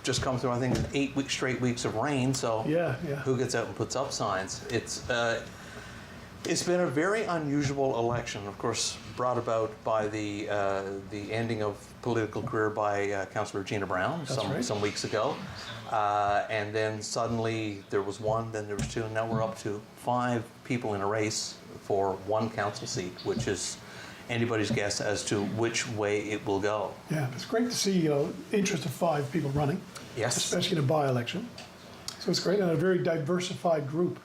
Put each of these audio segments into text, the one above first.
just come through, I think, 8 straight weeks of rain, so Yeah. who gets out and puts up signs? It's been a very unusual election, of course, brought about by the ending of political career by Councillor Gina Brown some weeks ago. And then suddenly there was one, then there was two, and now we're up to 5 people in a race for one council seat, which is anybody's guess as to which way it will go. Yeah, it's great to see interest of 5 people running. Yes. Especially in a by-election. So it's great, and a very diversified group.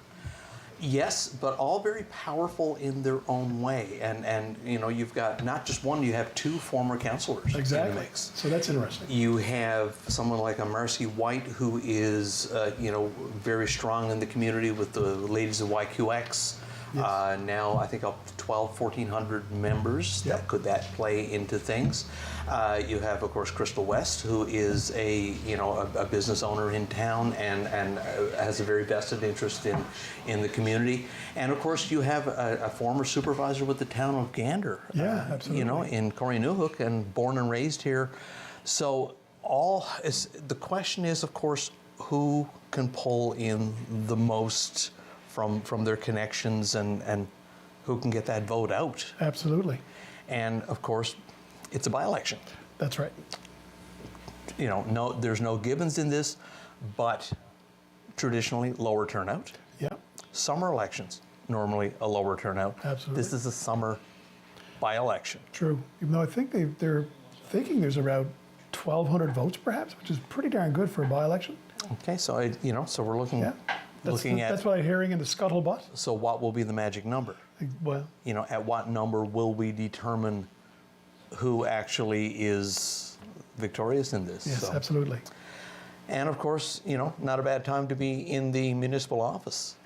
Yes, but all very powerful in their own way. And you've got not just one, you have 2 former councillors in the mix. So that's interesting. You have someone like a Marcy White who is, very strong in the community with the ladies of YQX. Yes. Now I think up to 1,400 members. Yep. Could that play into things? You have, of course, Crystal West, who is a business owner in town and has a very vested interest in the community. And of course, you have a former supervisor with the town of Gander. Yeah, absolutely. In Corrynehook and born and raised here. So the question is, of course, who can pull in the most from their connections and who can get that vote out. Absolutely. And of course, it's a by-election. That's right. There's no Gibbons in this, but traditionally lower turnout. Yeah. Summer elections, normally a lower turnout. Absolutely. This is a summer by-election. True. Even though I think they're thinking there's around 1,200 votes perhaps, which is pretty darn good for a by-election. Okay, so so we're looking. Yeah. That's what I'm hearing in the scuttlebutt. So what will be the magic number? Well, at what number will we determine who actually is victorious in this? Yes, absolutely. And of course, not a bad time to be in the municipal office.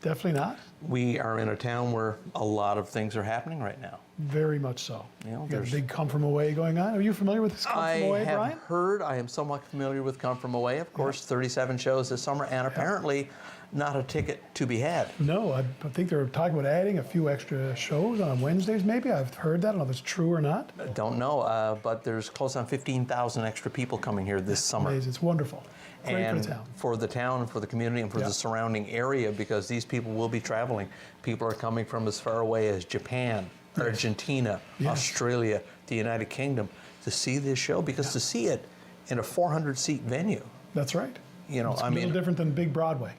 Definitely not. We are in a town where a lot of things are happening right now. Very much so. You got a big Come From Away going on. Are you familiar with this Come From Away, Brian? I have heard. I am somewhat familiar with Come From Away. Of course, 37 shows this summer, and apparently not a ticket to be had. No, I think they're talking about adding a few extra shows on Wednesdays, maybe. I've heard that. I don't know if it's true or not. I don't know, but there's close on 15,000 extra people coming here this summer. Amazing. It's wonderful. Great for the town and for the community and for the surrounding area, because these people will be traveling. People are coming from as far away as Japan, Argentina, Australia, the United Kingdom to see this show, because to see it in a 400-seat venue. That's right. It's a little different than Big Broadway.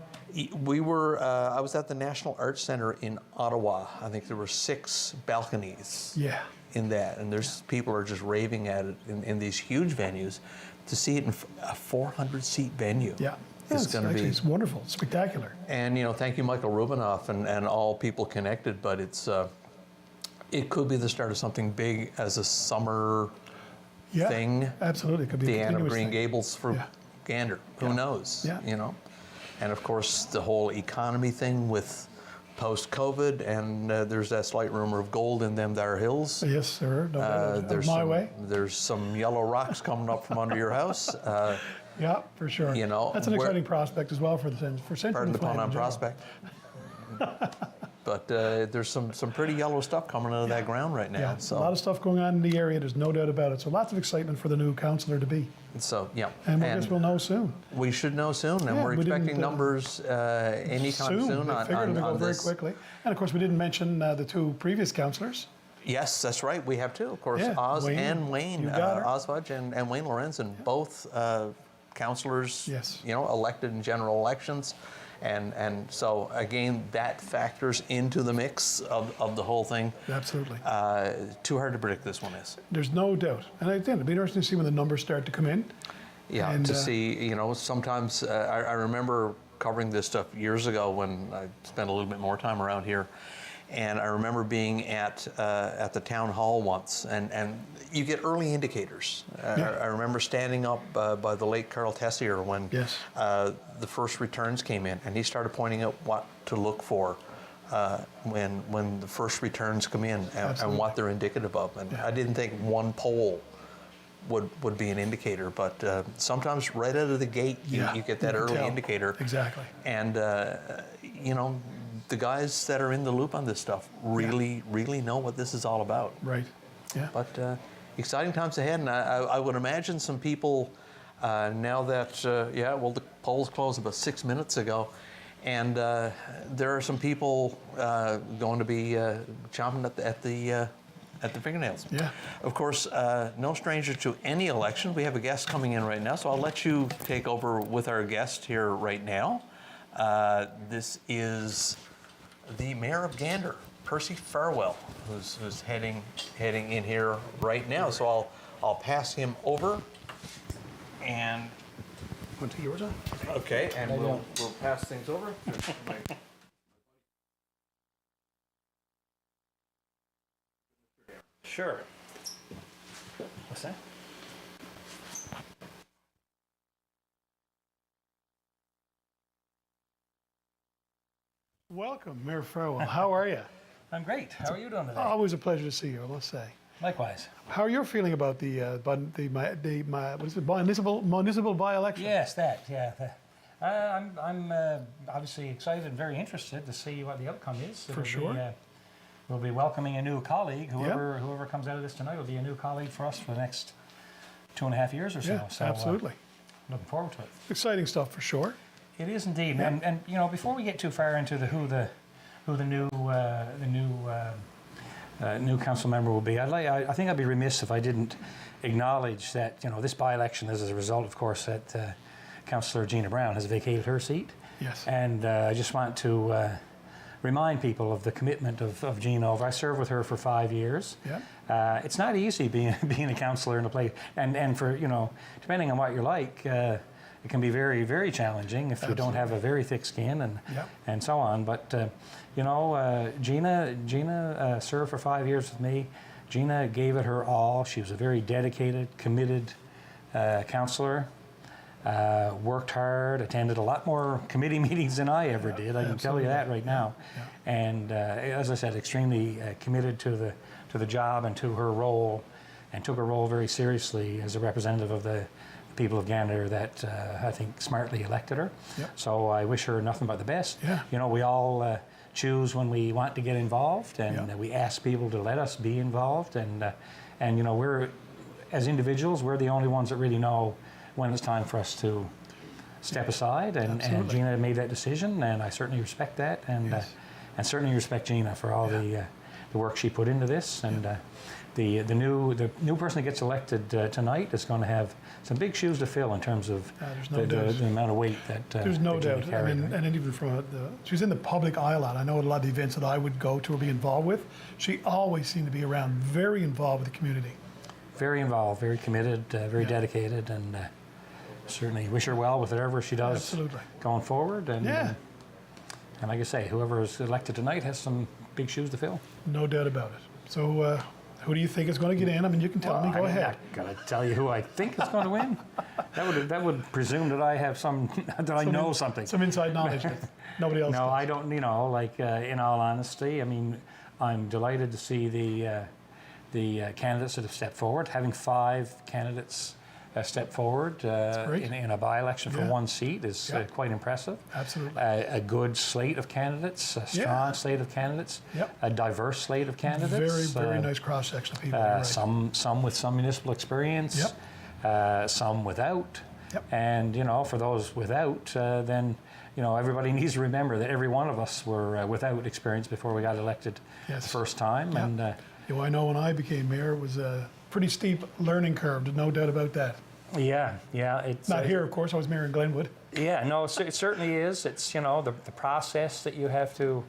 We were, I was at the National Arts Center in Ottawa. I think there were 6 balconies in that, and there's people are just raving at it in these huge venues. To see it in a 400-seat venue. It's wonderful, spectacular. And thank you, Michael Rubinoff, and all people connected. But it could be the start of something big as a summer thing. Absolutely, it could be the end of Green Gables for Gander. Who knows? And of course the whole economy thing with post-COVID, and there's that slight rumor of gold in them there hills. Yes, sir. Way. There's some yellow rocks coming up from under your house. Yeah, for sure. That's an exciting prospect as well for Central. Pardon the pun on prospect. But there's some pretty yellow stuff coming out of that ground right now. Yeah, so a lot of stuff going on in the area. There's no doubt about it. So lots of excitement for the new councillor to be. So and I guess we'll know soon. We should know soon, and we're expecting numbers anytime soon on go very quickly. And of course, we didn't mention the 2 previous councillors. Yes, that's right. We have 2, of course, Oz and Wayne, Oz Fudge and Wayne Lorenzen, both councillors, elected in general elections. And so, again, that factors into the mix of the whole thing. Absolutely. Too hard to predict this one is. There's no doubt. And again, it'll be interesting to see when the numbers start to come in. Yeah, and to see, sometimes I remember covering this stuff years ago when I spent a little bit more time around here. And I remember being at the town hall once, and you get early indicators. I remember standing up by the late Carl Tessier when the first returns came in, and he started pointing out what to look for when the first returns come in and what they're indicative of. And I didn't think one poll would be an indicator, but sometimes right out of the gate you get that early indicator. Exactly. And the guys that are in the loop on this stuff really know what this is all about. Right. Yeah. But exciting times ahead, and I would imagine some people Now that, yeah, well, the polls closed about 6 minutes ago, and there are some people going to be chomping at the fingernails. Yeah. Of course, no stranger to any election. We have a guest coming in right now, so I'll let you take over with our guest here right now. This is the Mayor of Gander, Percy Farwell, who's heading in here right now. So I'll pass him over, and Want to take yours on? okay, and we'll pass things over. Sure. What's that? Welcome, Mayor Farwell. How are you? I'm great. How are you doing today? Always a pleasure to see you, I must say. Likewise. How are you feeling about the municipal by-election? Yes, that. Yeah. I'm obviously excited and very interested to see what the outcome is. For sure. We'll be welcoming a new colleague. Whoever comes out of this tonight will be a new colleague for us for the next 2.5 years or so. Yeah, So, absolutely. Looking forward to it. Exciting stuff for sure. It is indeed. Yeah. And you know, before we get too far into who the new council member will be, I think I'd be remiss if I didn't acknowledge that this by-election is as a result, of course, that Councillor Gina Brown has vacated her seat. Yes. And I just want to remind people of the commitment of Gina. I served with her for 5 years. Yeah. It's not easy being a councillor in a place, and for depending on what you're like. It can be very, very challenging if you don't have a very thick skin and so on. But Gina served for 5 years with me. Gina gave it her all. She was a very dedicated, committed councillor. Worked hard, attended a lot more committee meetings than I ever did. I can tell you that right now. Yeah. And as I said, extremely committed to the job and to her role, and took her role very seriously as a representative of the people of Gander that I think smartly elected her. Yep. So I wish her nothing but the best. Yeah. We all choose when we want to get involved, and we ask people to let us be involved. And we're, as individuals, we're the only ones that really know when it's time for us to step aside. And Gina made that decision, and I certainly respect that, and certainly respect Gina for all the work she put into this. And the new person that gets elected tonight is going to have some big shoes to fill in terms of the amount of weight that There's no that Gina doubt. carried, And even from she's in the public eye a lot. I know at a lot of the events that I would go to or be involved with, she always seemed to be around, very involved with the community. Very involved, very committed, very dedicated, and certainly wish her well with whatever she does Absolutely. going forward. And Yeah. And like I say, whoever is elected tonight has some big shoes to fill. No doubt about it. So who do you think is going to get in? I mean, you can tell me. Go ahead. I'm not going to tell you who I think is going to win. That would presume that I have I know something. Some inside knowledge that nobody else No, does. I don't. In all honesty, I mean, I'm delighted to see the candidates that have stepped forward. Having 5 candidates step forward in a by-election for one seat is quite impressive. Absolutely. A good slate of candidates, a strong slate of candidates, a diverse slate of candidates. Very, very nice cross-section of people. Right. Some with some municipal experience, some without. And, for those without, then, everybody needs to remember that every one of us were without experience before we got elected the first time. And I know when I became mayor, it was a pretty steep learning curve, there's no doubt about that. Yeah. It's Not here, of course. I was mayor in Glenwood. Yeah, no, it certainly is. It's the process that you have to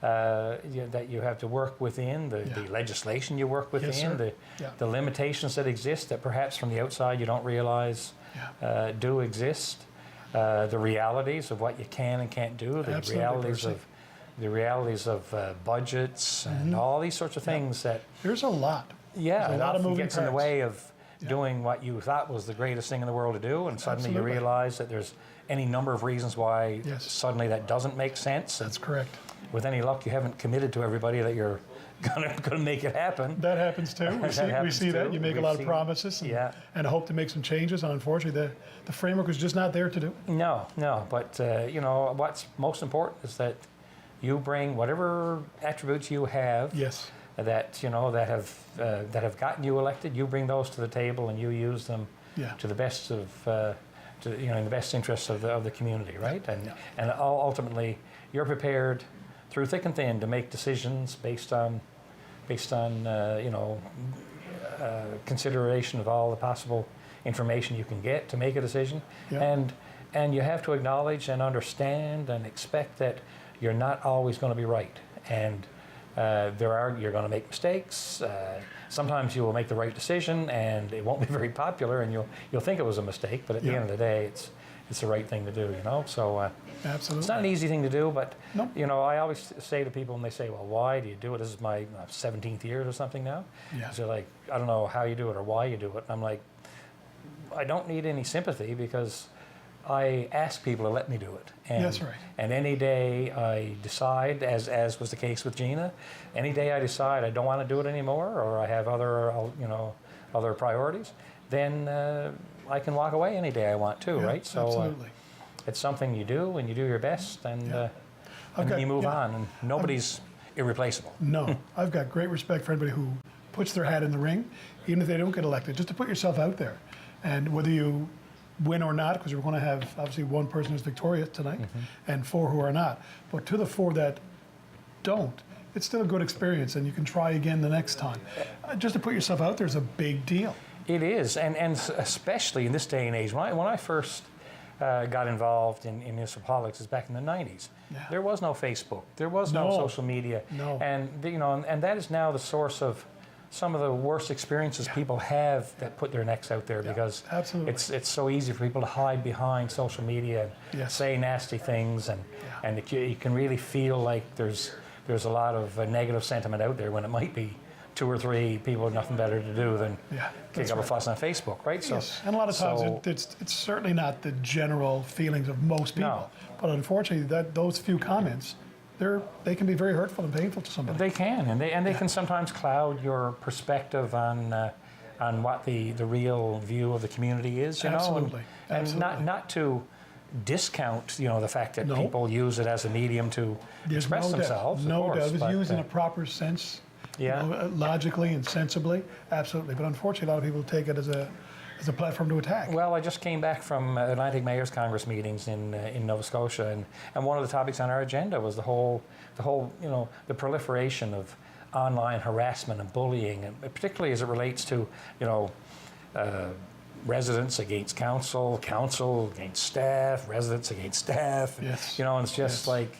that you have to work within, the legislation you work within, the limitations that exist that perhaps from the outside you don't realize do exist, the realities of what you can and can't do, the realities of budgets and all these sorts of things that there's a lot. Yeah, there's a lot of moving gets in the way of doing what you thought was the greatest thing in the world to do, and suddenly you realize that there's any number of reasons why suddenly that doesn't make sense. That's correct. With any luck, you haven't committed to everybody that you're gonna make it happen. That happens too. We see that. You make a lot of promises and hope to make some changes, and unfortunately the framework is just not there to do. No, but what's most important is that you bring whatever attributes you have. Yes. That have gotten you elected, you bring those to the table and you use them Yeah. to the best of, in the best interests of the community, right? And ultimately, you're prepared through thick and thin to make decisions based on consideration of all the possible information you can get to make a decision. Yeah. And you have to acknowledge and understand and expect that you're not always going to be right. And you're going to make mistakes. Sometimes you will make the right decision and it won't be very popular and you'll think it was a mistake, but at the end of the day, it's the right thing to do, So Absolutely. it's not an easy thing to do, but No. I always say to people when they say, well, why do you do it? This is my 17th year or something now. Yeah. So like, I don't know how you do it or why you do it. And I'm like, I don't need any sympathy because I ask people to let me do it. And, That's right. And any day I decide, as was the case with Gina, any day I decide I don't want to do it anymore or I have other priorities, then I can walk away any day I want to, Yeah, right? So absolutely. it's something you do and you do your best and then you move on and nobody's irreplaceable. No, I've got great respect for anybody who puts their hat in the ring, even if they don't get elected, just to put yourself out there. And whether you win or not, because we're going to have obviously one person who's victorious tonight and 4 who are not. But to the 4 that don't, it's still a good experience and you can try again the next time. Just to put yourself out there is a big deal. It is, and especially in this day and age. When I first got involved in municipal politics, is back in the 90s. Yeah. There was no Facebook, there was no social media, No. and and that is now the source of some of the worst experiences people have that put their necks out there because absolutely. it's so easy for people to hide behind social media and Yes. say nasty things, and you can really feel like there's a lot of negative sentiment out there when it might be 2 or 3 people with nothing better to do than kick up a fuss on Facebook, right? So, Yes, and a lot of times it's certainly not the general feelings of most people. No. But unfortunately, those few comments, they can be very hurtful and painful to somebody. They can, and they can sometimes cloud your perspective on what the real view of the community is. Absolutely. And Absolutely. not to discount the fact that No. people use it as a medium to There's express no doubt. themselves. No of course, doubt. If but, it's used in a proper sense, yeah. logically and sensibly, absolutely. But unfortunately, a lot of people take it as a platform to attack. Well, I just came back from Atlantic Mayors Congress meetings in Nova Scotia, and one of the topics on our agenda was the whole the proliferation of online harassment and bullying, and particularly as it relates to residents against council, council against staff, residents against staff. Yes. And it's just like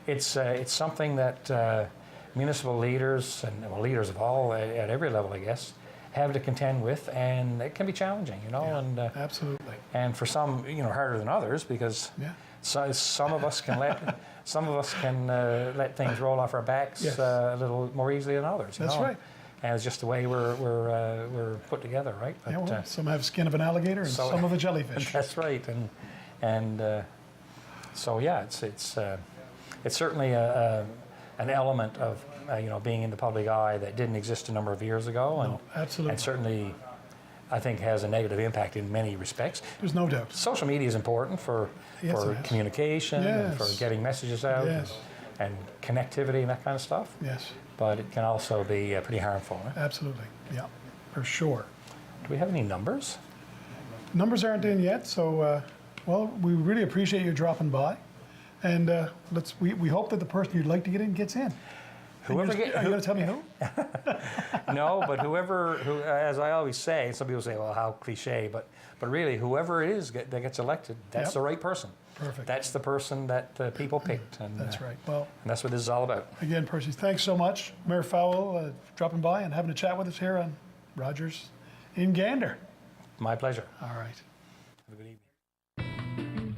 it's something that municipal leaders and leaders of all at every level, I guess, have to contend with, and it can be challenging, and Absolutely. and for some, harder than others because some of us can let things roll off our backs Yes. a little more easily than others. That's right. And it's just the way we're put together, right? But, Yeah, well, some have skin of an alligator and some of a jellyfish. that's right, and so yeah, it's certainly an element of being in the public eye that didn't exist a number of years ago, and absolutely. and certainly I think has a negative impact in many respects. There's no doubt. Social media is important for Yes, it is. communication and for Yes. getting messages out Yes. and connectivity and that kind of stuff. Yes, But it can also be pretty harmful. Right? absolutely. Yeah, for sure. Do we have any numbers? Numbers aren't in yet, so we really appreciate you dropping by, and we hope that the person you'd like to get in gets in. Are you going to tell me who? No, but who, as I always say, some people say, well, how cliche, but really, whoever it is that gets elected, that's Yep. the right person. Perfect. That's the person that people picked. And, That's right. Well, and that's what this is all about. again, Percy, thanks so much. Mayor Farwell dropping by and having a chat with us here on Rogers in Gander. My pleasure. All right. Have a good evening.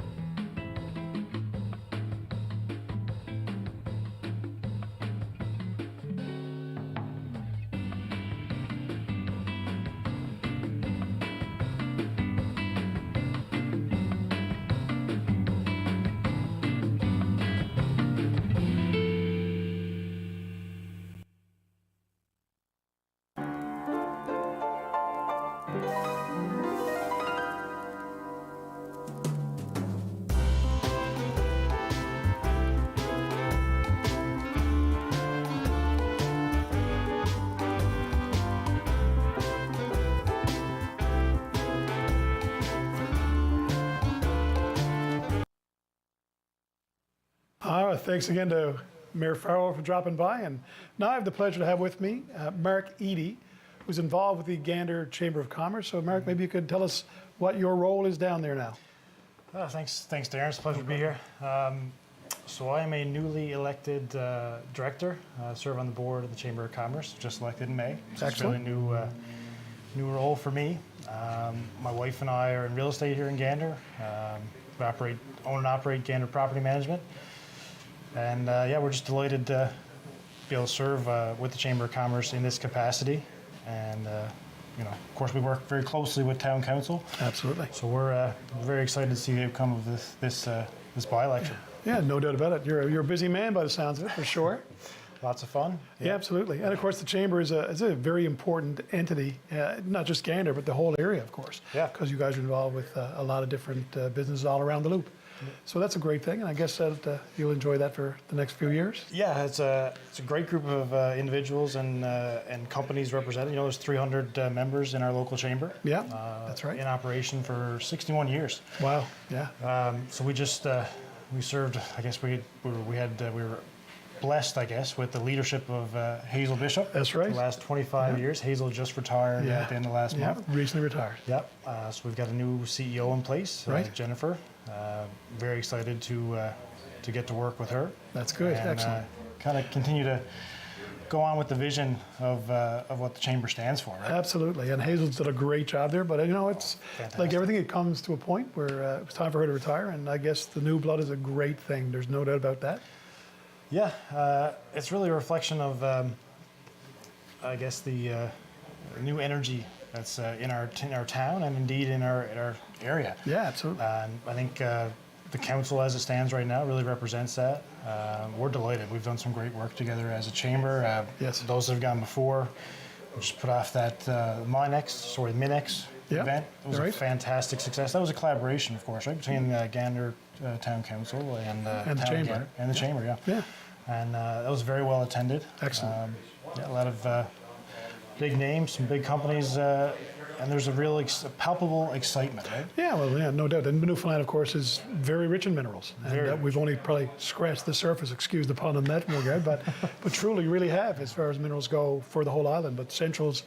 Thanks again to Mayor Farwell for dropping by. And now I have the pleasure to have with me Marc Eady, who's involved with the Gander Chamber of Commerce. So, Marc, maybe you could tell us what your role is down there now. Thanks, Darren. It's a pleasure to be here. So I am a newly elected director. Serve on the board of the Chamber of Commerce, just elected in May. So it's a really new role for me. My wife and I are in real estate here in Gander. We own and operate Gander Property Management. And we're just delighted to be able to serve with the Chamber of Commerce in this capacity. And of course, we work very closely with Town Council. Absolutely. So we're very excited to see the outcome of this by-election. Yeah, no doubt about it. You're a busy man by the sounds of it, for sure. Lots of fun. Yeah, absolutely. And of course, the Chamber is a very important entity, not just Gander, but the whole area, of course. Yeah. Because you guys are involved with a lot of different businesses all around the loop. So that's a great thing, and I guess that you'll enjoy that for the next few years. Yeah, it's a great group of individuals and companies represented. There's 300 members in our local chamber. Yeah, that's right. In operation for 61 years. Wow. Yeah. So we just we served. I guess we were blessed, I guess, with the leadership of Hazel Bishop. That's right. For the last 25 years. Hazel just retired at the end of last month. Recently retired. Yep. So we've got a new CEO in place, Right. Jennifer. Very excited to get to work with her. That's good. And, Excellent. Kind of continue to go on with the vision of what the chamber stands for. Right? Absolutely. And Hazel's done a great job there, but it's Fantastic. like everything, it comes to a point where it's time for her to retire, and I guess the new blood is a great thing. There's no doubt about that. Yeah, it's really a reflection of, I guess, the new energy that's in our town and indeed in our area. Yeah, absolutely. And I think the council, as it stands right now, really represents that. We're delighted. We've done some great work together as a chamber. Yes. Those that have gone before, we just put off that Minex Yeah, event. It was right. a fantastic success. That was a collaboration, of course, right, between Gander Town Council and the Town chamber. Gander, and the chamber. Yeah. Yeah. And that was very well attended. Excellent. A lot of big names, some big companies, and there's a real palpable excitement, right? Yeah, well, yeah, no doubt. And Newfoundland, of course, is very rich in minerals. And Very we've only probably scratched the surface, excuse the pun on that, regard, but truly really have as far as minerals go for the whole island. But Central's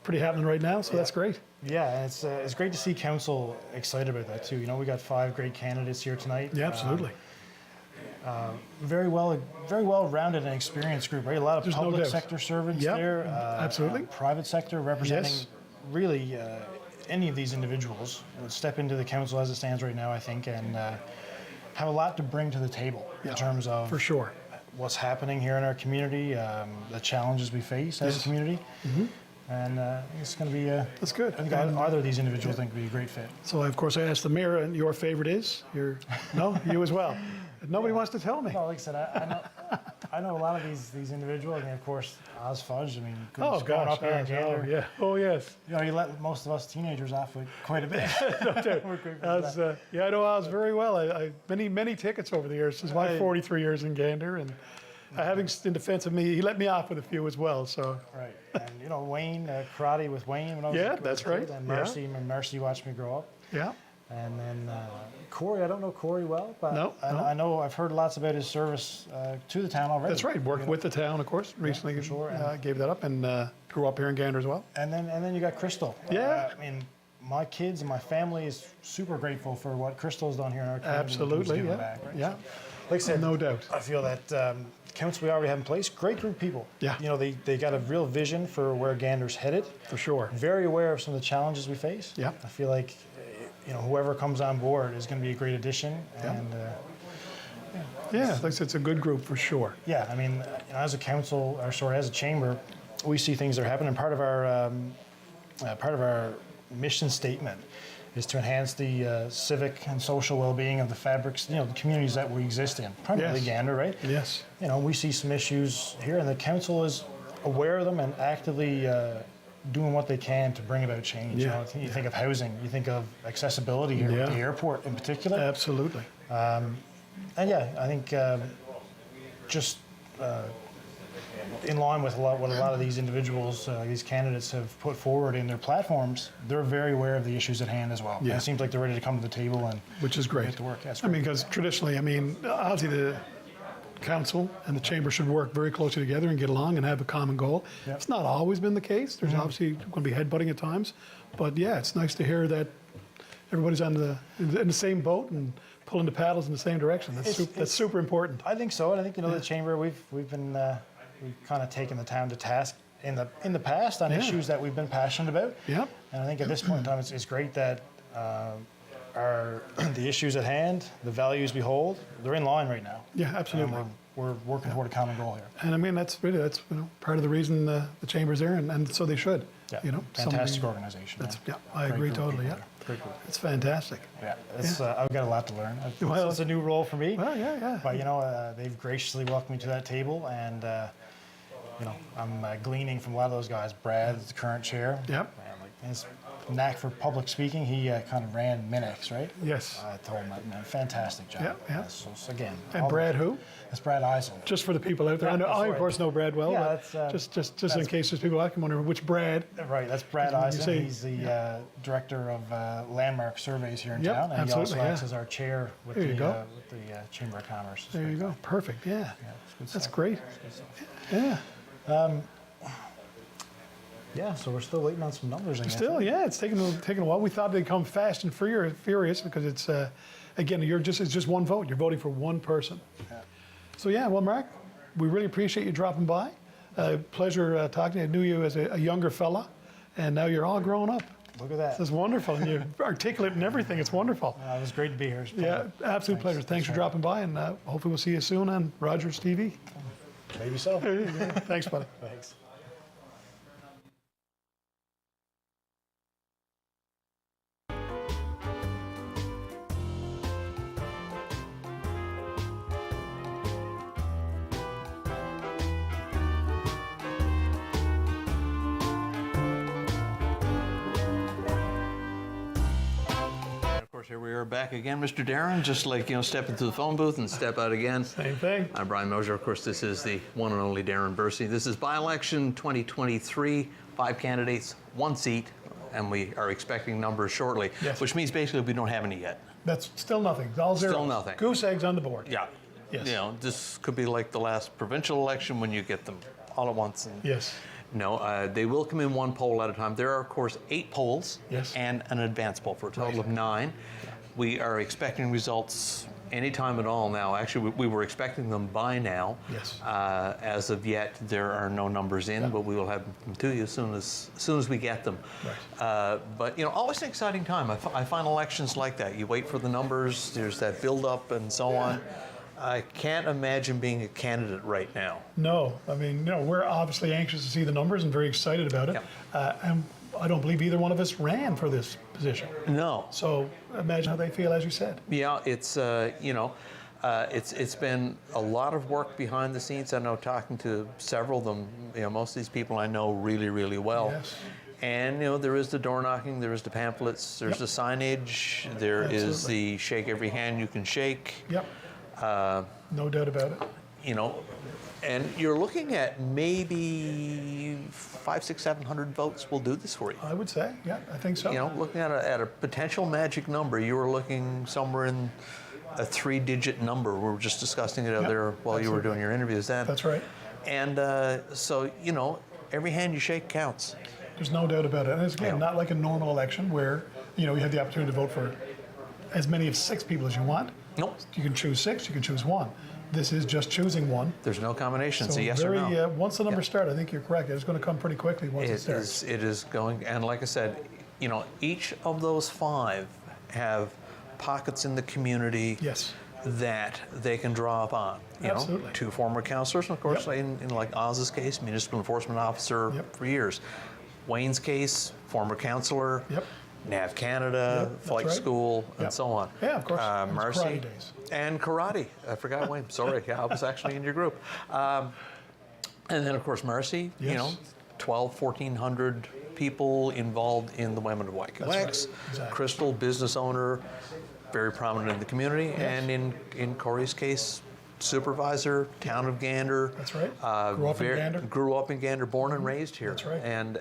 pretty happening right now, so that's great. Yeah, and it's great to see council excited about that too. We got 5 great candidates here tonight. Yeah, absolutely. Very well rounded and experienced group, right? A lot of There's no public doubt. sector servants Yep, there. absolutely. Private sector representing Yes. really any of these individuals would step into the council as it stands right now, I think, and have a lot to bring to the table in terms of For sure. what's happening here in our community, the challenges we face as a community. And it's going to be That's good. I think either of these individuals think would be a great fit. So, of course, I asked the mayor, and your favorite is? No? You as well? Nobody wants to tell me. No, like I said, I know a lot of these individuals. I mean, of course, Oz Fudge. I mean, Oh, growing gosh. up here in Gander, Yeah. Oh, yes. you let most of us teenagers off with quite a bit. We're grateful for Oz, that. I know Oz very well. I many tickets over the years since my 43 years in Gander, and having in defense of me, he let me off with a few as well. So Right, and Wayne, karate with Wayne when I was Yeah, a that's kid, right. and Yeah. Marcy watched me grow up. yeah, And then Corey, I don't know Corey well, but No. I know I've heard lots about his service to the town already. that's right. Worked with the town, of course. Recently, for sure, gave that up and grew up here in Gander as well. And then you got Crystal. Yeah. I mean, my kids and my family is super grateful for what Crystal's done here in our community. and keeps Absolutely. giving Yeah. back, right? Yeah. Like I said, No doubt. I feel that council we already have in place, great group of people. Yeah. They got a real vision for where Gander's headed. For sure. Very aware of some of the challenges we face. Yeah. I feel like whoever comes on board is going to be a great addition. And Yeah, like I said, it's a good group for sure. yeah, I mean, as a council, as a chamber, we see things that are happening. Part of our mission statement is to enhance the civic and social well-being of the fabrics, the communities that we exist in, primarily Yes. Gander, right? Yes. We see some issues here, and the council is aware of them and actively doing what they can to bring about change. Yeah. You think of housing, you think of accessibility here, Yeah. with the airport in particular. Absolutely. And yeah, I think just in line with what a lot of these individuals, these candidates have put forward in their platforms, they're very aware of the issues at hand as well. Yeah. And it seems like they're ready to come to the table and Which is great. get to work. That's I mean, because traditionally, obviously council and the chamber should work very closely together and get along and have a common goal. Yep. It's not always been the case. There's obviously going to be headbutting at times, but yeah, it's nice to hear that everybody's in the same boat and pulling the paddles in the same direction. That's super important. I think so, and I think the chamber we've kind of taken the town to task in the past on issues that we've been passionate about. Yep. And I think at this point in time, it's great that the issues at hand, the values we hold, they're in line right now. Yeah, absolutely. And we're working toward a common goal here. And I mean, that's part of the reason the chamber's there, and so they should. Yeah. Fantastic organization. Yeah, I agree totally. Yeah. Great group. It's fantastic. Yeah, I've got a lot to learn. It's a new role for me. Well, yeah. But they've graciously welcomed me to that table, and I'm gleaning from a lot of those guys. Brad is the current chair. Yep. His knack for public speaking. He kind of ran Minex, right? Yes. I told him, man, fantastic job. Yeah. So again. And Brad who? That's Brad Eisel. Just for the people out there. Yeah, I of right. course know Brad well, Yeah, but just in case there's people I can wonder which Brad. Right, that's Brad When you Eisel. say- He's the director of landmark surveys here in Yep, town, and absolutely, he also acts yeah. as our chair with There you go. with the Chamber of Commerce. There you go. Perfect. Yeah. it's good That's stuff. great. Yeah. Yeah, so we're still waiting on some numbers. I guess. Still, yeah, it's taken a while. We thought they'd come fast and furious because it's again, it's just one vote. You're voting for one person. Yeah. So yeah, well, Marc, we really appreciate you dropping by. Pleasure talking to you. I knew you as a younger fella, and now you're all grown up. Look at that. It's wonderful, and you're articulate and everything. It's wonderful. It was great to be here. Yeah, absolute pleasure. Thanks for dropping by, and hopefully we'll see you soon on Rogers TV. Maybe so. Thanks, buddy. Thanks. Of course, here we are back again, Mr. Darren, just like, step into the phone booth and step out again. Same thing. I'm Brian Mosier. Of course, this is the one and only Darren Bursey. This is by-election 2023, 5 candidates, 1 seat, and we are expecting numbers shortly, Yes. which means basically we don't have any yet. That's still nothing. It's all zero. Still nothing. Goose eggs on the board. Yeah. Yes. This could be like the last provincial election when you get them all at once. And Yes. No, they will come in one poll at a time. There are, of course, 8 polls Yes. and an advance poll for a total of 9. We are expecting results anytime at all now. Actually, we were expecting them by now. Yes. As of yet, there are no numbers in, but we will have them to you as soon as we get them. Right. But always an exciting time. I find elections like that. You wait for the numbers. There's that build-up and so on. I can't imagine being a candidate right now. No, I mean, we're obviously anxious to see the numbers and very excited about it. And I don't believe either one of us ran for this position. No. So imagine how they feel, as you said. Yeah, it's it's been a lot of work behind the scenes. I know, talking to several of them, most of these people I know really, really well. Yes. And there is the door knocking, there is the pamphlets, there's the signage, there is Absolutely. the shake every hand you can shake. Yep. No doubt about it. And you're looking at maybe 500, 600, 700 votes will do this for you. I would say, yeah, I think so. Looking at a potential magic number, you were looking somewhere in a 3-digit number. We were just discussing it out there while you were doing your interviews. That's right. And so, every hand you shake counts. There's no doubt about it. And it's, again, not like a normal election where, you have the opportunity to vote for as many of 6 people as you want. Nope. You can choose 6, you can choose 1. This is just choosing 1. There's no combination. It's So a yes or no. once the numbers start, I think you're correct. It's going to come pretty quickly once it starts. It is going, and like I said, each of those 5 have pockets in the community Yes. that they can draw upon. Absolutely. 2 former councillors, and of course, Yep. in like Oz's case, municipal enforcement officer Yep. for years. Wayne's case, former councillor. Yep. NAV Canada, Yep, that's Flight right. School, and Yep. so on. Yeah, of course. It was Marcy. karate days. And karate. I forgot Wayne. Sorry. Yeah, I was actually in your group. And then, of course, Marcy, Yes. 1,400 people involved in the Women of Waikax. That's right. Exactly. Crystal, business owner, very prominent in the community. Yes. And in Corey's case, supervisor, town of Gander. That's right. Grew up in Gander. Grew up in Gander, born and raised here. That's right. And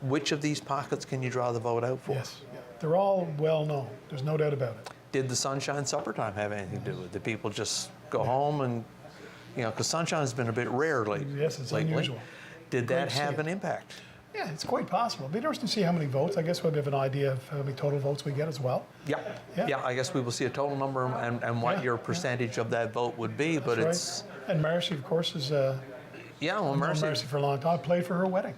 which of these pockets can you draw the vote out for? Yes. Yeah. They're all well known. There's no doubt about it. did the sunshine supper time have anything to do with it? Did people just go home and, because sunshine has been a bit rare lately. Yes, it's unusual. Did Great that to see have it. an impact? Yeah, it's quite possible. It'll be interesting to see how many votes. I guess we'll have an idea of how many total votes we get as well. Yeah. Yeah. Yeah, I guess we will see a total number and what Yeah, your percentage of that vote would be, but That's it's, right. And Marcy, of course, is yeah, well, I've known Mercy. Marcy for a long time. I played for her wedding.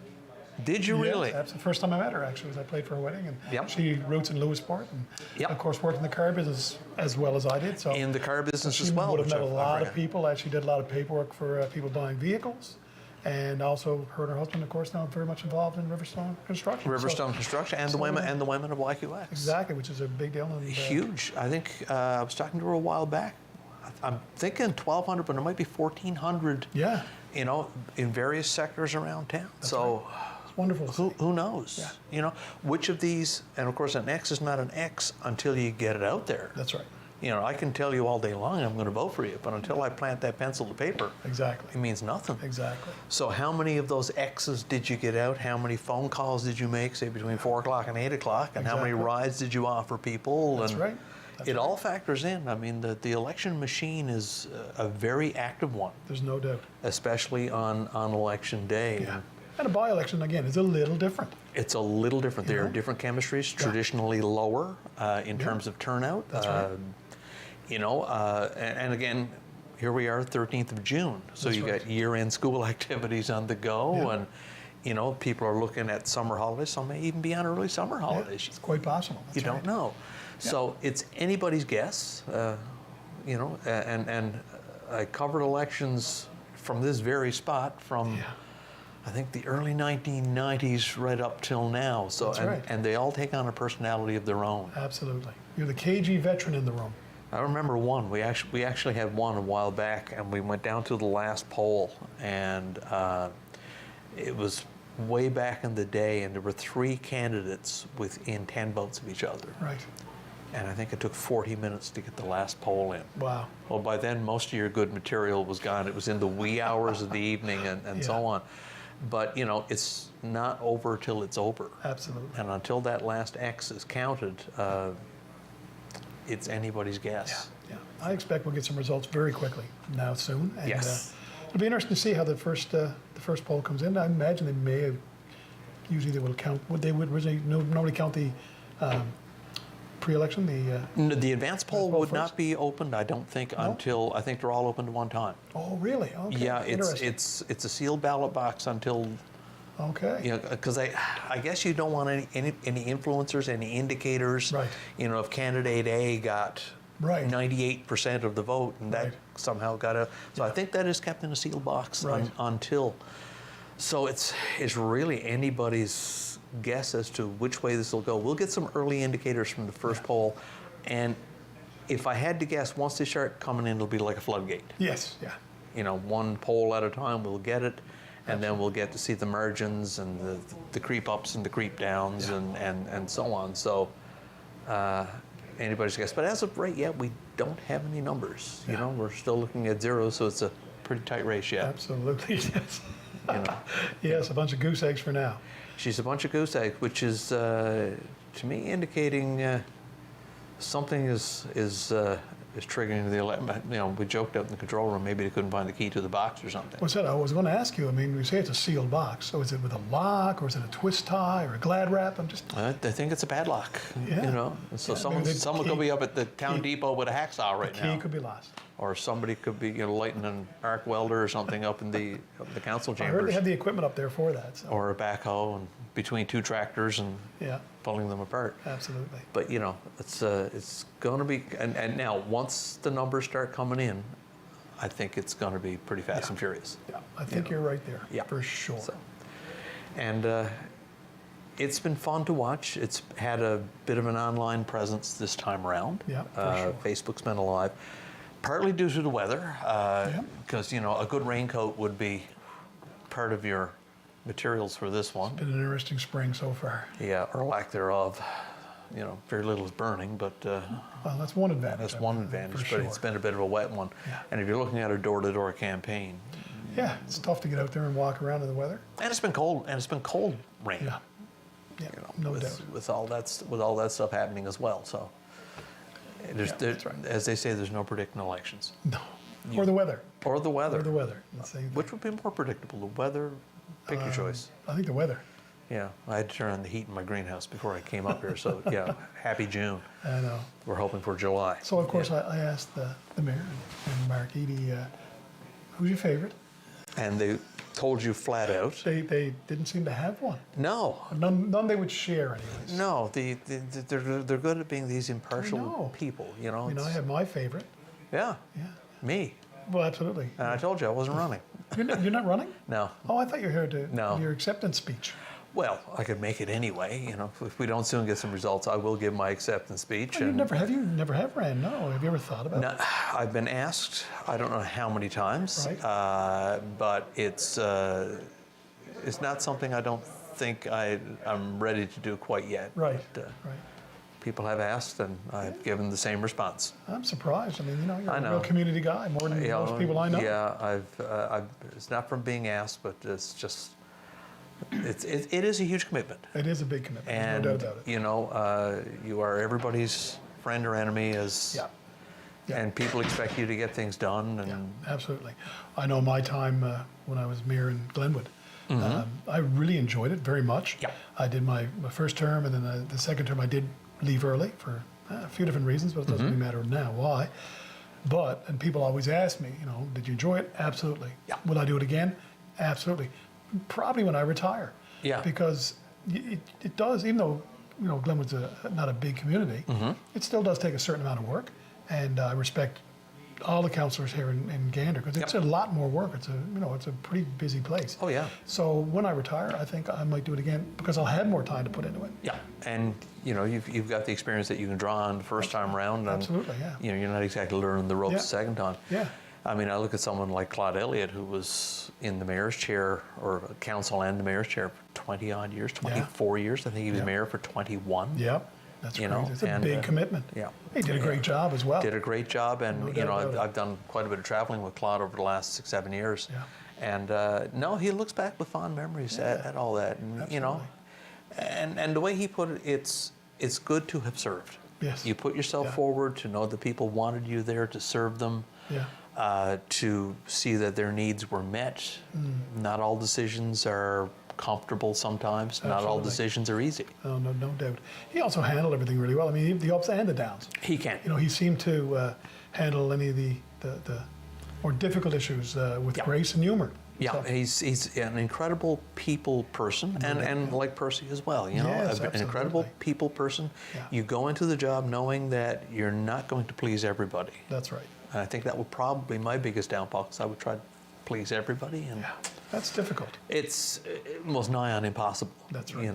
Did you really? Yes, that's the first time I met her, actually, was I played for her wedding. And Yep. she roots in Lewisport. And, Yep. of course, worked in the car business as well as I did. So In the car business she as well. would have which met a I've lot read. of people. She did a lot of paperwork for people buying vehicles. And also, her and her husband, of course, now very much involved in Riverstone construction. So- Riverstone Construction and the women of YQX. exactly, which is a big deal. And, Huge. I think I was talking to her a while back. I'm thinking 1,200, but it might be 1,400. Yeah, In various sectors around town. So it's wonderful to see. who knows? Yeah. Which of these? And of course, an X is not an X until you get it out there. That's right. I can tell you all day long I'm going to vote for you, but until I plant that pencil to paper, it Exactly. means nothing. Exactly. So how many of those X's did you get out? How many phone calls did you make, say between 4 o'clock and 8 o'clock? And how many Exactly. rides did you offer people? That's and right. That's it right. all factors in. I mean, the election machine is a very active one, There's no doubt. especially on election day. Yeah. And a by-election, again, is a little different. It's a little different. There are know? different chemistries, traditionally lower in terms of turnout. That's right. And again, here we are, 13th of June. So That's you right. got year-end school activities on the go, Yeah. and people are looking at summer holidays. Some may even be on early summer Yeah, holidays. it's quite possible. That's You don't right. know. So it's anybody's guess, and I covered elections from this very spot from. Yeah. I think the early 1990s right up till now. So That's right. and they all take on a personality of their own. Absolutely. You're the KG veteran in the room. I remember one. We actually had one a while back, and we went down to the last poll, and it was way back in the day, and there were 3 candidates within 10 votes of each other. Right. And I think it took 40 minutes to get the last poll in. Wow. Well, by then, most of your good material was gone. It was in the wee hours of the evening and so Yeah. on. But, it's not over till it's over. Absolutely. And until that last X is counted, it's anybody's guess. Yeah. I expect we'll get some results very quickly now soon. And, Yes. it'll be interesting to see how the first poll comes in. I imagine they may have, usually they will count, they would originally normally count the pre-election, The advance poll poll would first? not be opened, I don't think, until, I think they're all open at one time. oh, really? Okay. Yeah, Interesting. it's a sealed ballot box until, Okay. because I guess you don't want any influencers, any indicators. Right. If candidate A got Right. 98% of the vote and that Right. somehow got a, so I think that is kept in a sealed box Right. until, so it's really anybody's guess as to which way this will go. We'll get some early indicators from the first poll, and if I had to guess, once they start coming in, it'll be like a floodgate. Yes. Yeah. One poll at a time, we'll get it, and then we'll get to see the margins and the creep ups and the creep downs and so on. So anybody's guess. But as of right yet, we don't have any numbers. Yeah. We're still looking at 0, so it's a pretty tight race yet. Absolutely. Yes. You know. Yes, a bunch of goose eggs for now. She's a bunch of goose eggs, which is, to me, indicating something is triggering the election. We joked out in the control room, maybe they couldn't find the key to the box or something. What's that? I was going to ask you. I mean, we say it's a sealed box. So is it with a lock, or is it a twist tie, or a glad wrap? I'm just. I think it's a padlock. Yeah. So Yeah, someone maybe the could key- be up at the town depot with a hacksaw right Key now, could be lost. or somebody could be lighting an arc welder or something up in the council I heard chambers, they have the equipment up there for that. So. or a backhoe and between 2 tractors and Yeah, pulling them apart. absolutely. But it's going to be, and now once the numbers start coming in, I think it's going to be pretty fast and furious. Yeah, I think you're right there. Yeah. For sure. So, and it's been fun to watch. It's had a bit of an online presence this time around. Yeah, for sure. Facebook's been alive, partly due to the weather, Yeah. because a good raincoat would be part of your materials for this one. Been an interesting spring so far. Yeah, or lack thereof. Very little is burning, but Well, that's one advantage. that's I one mean, advantage. for But sure. it's been a bit of a wet one. Yeah. And if you're looking at a door-to-door campaign, Yeah, it's tough to get out there and walk around in the weather. and it's been cold, rain. Yeah. Yeah, no with, doubt. with all that stuff happening as well. So that's right. As they say, there's no predicting elections. No. Or the weather. Or the weather. Or the weather. The same thing. Which would be more predictable, the weather? Pick your choice. I think the weather. Yeah, I had to turn on the heat in my greenhouse before I came up here, so yeah, happy June. I know. We're hoping for July. So, of course, I asked the mayor and Marc Eady, who's your favorite? And they told you flat out. They didn't seem to have one. No, None they would share, anyways. no, they're good at being these impartial know. people, you know. I it's- have my favorite. Yeah, Yeah. me. Well, absolutely. And I told you I wasn't running. You're not running? No. Oh, I thought you were here to No. your acceptance speech. Well, I could make it anyway, you know. If we don't soon get some results, I will give my acceptance speech. Oh, you never have ran? No. Have you ever thought about it? I've been asked, I don't know how many times, Right. but it's not something I don't think I'm ready to do quite yet. Right. But, Right. people have asked, and I've given the same response. I'm surprised. I mean, you're I a know. real community guy, more than You know, most people I know. Yeah, it's not from being asked, but it's just, it is a huge commitment. It is a big commitment. And, no doubt about it. you know, you are everybody's friend or enemy Yeah. Yeah. and people expect you to get things done. And Yeah, absolutely. I know my time when I was mayor in Glenwood. I really enjoyed it very much. Yeah. I did my first term, and then the second term I did leave early for a few different reasons, but it doesn't really matter now why. And people always ask me, did you enjoy it? Absolutely. Yeah. Will I do it again? Absolutely. Probably when I retire. Yeah. Because it does, even though Glenwood's not a big community, it still does take a certain amount of work, and I respect all the councillors here in Gander, because it's a lot more work. It's a pretty busy place. Oh, yeah. So when I retire, I think I might do it again because I'll have more time to put into it. Yeah, and you've got the experience that you can draw on the first time around. And, Absolutely, yeah. You're not exactly learning the ropes Yeah. the second time. Yeah. I mean, I look at someone like Claude Elliott, who was in the mayor's chair, or council and the mayor's chair for 20 odd years, 24 years. I think he was Yeah. mayor for 21. Yep. That's You great. know, It's a and, big commitment. yeah. He did a great job as well. Did a great job, and No doubt about it. I've done quite a bit of traveling with Claude over the last 6-7 years. Yeah. And no, he looks back with fond memories at all that, and and the way he put it, it's good to have served. Yes. You put yourself Yeah. forward to know that people wanted you there to serve them. Yeah. To see that their needs were met. Not all decisions are comfortable sometimes. Not all Absolutely. decisions are easy. Oh, no doubt. He also handled everything really well. I mean, the ups and the downs. He can. He seemed to handle any of the more difficult issues with Yeah. grace and humor. Yeah, So, he's an incredible people person, and like Percy as well. Yes, an incredible absolutely. people person. Yeah. You go into the job knowing that you're not going to please everybody. that's right. And I think that would probably be my biggest downfall, because I would try to please everybody, and Yeah. That's difficult. it's almost nigh on impossible. That's right.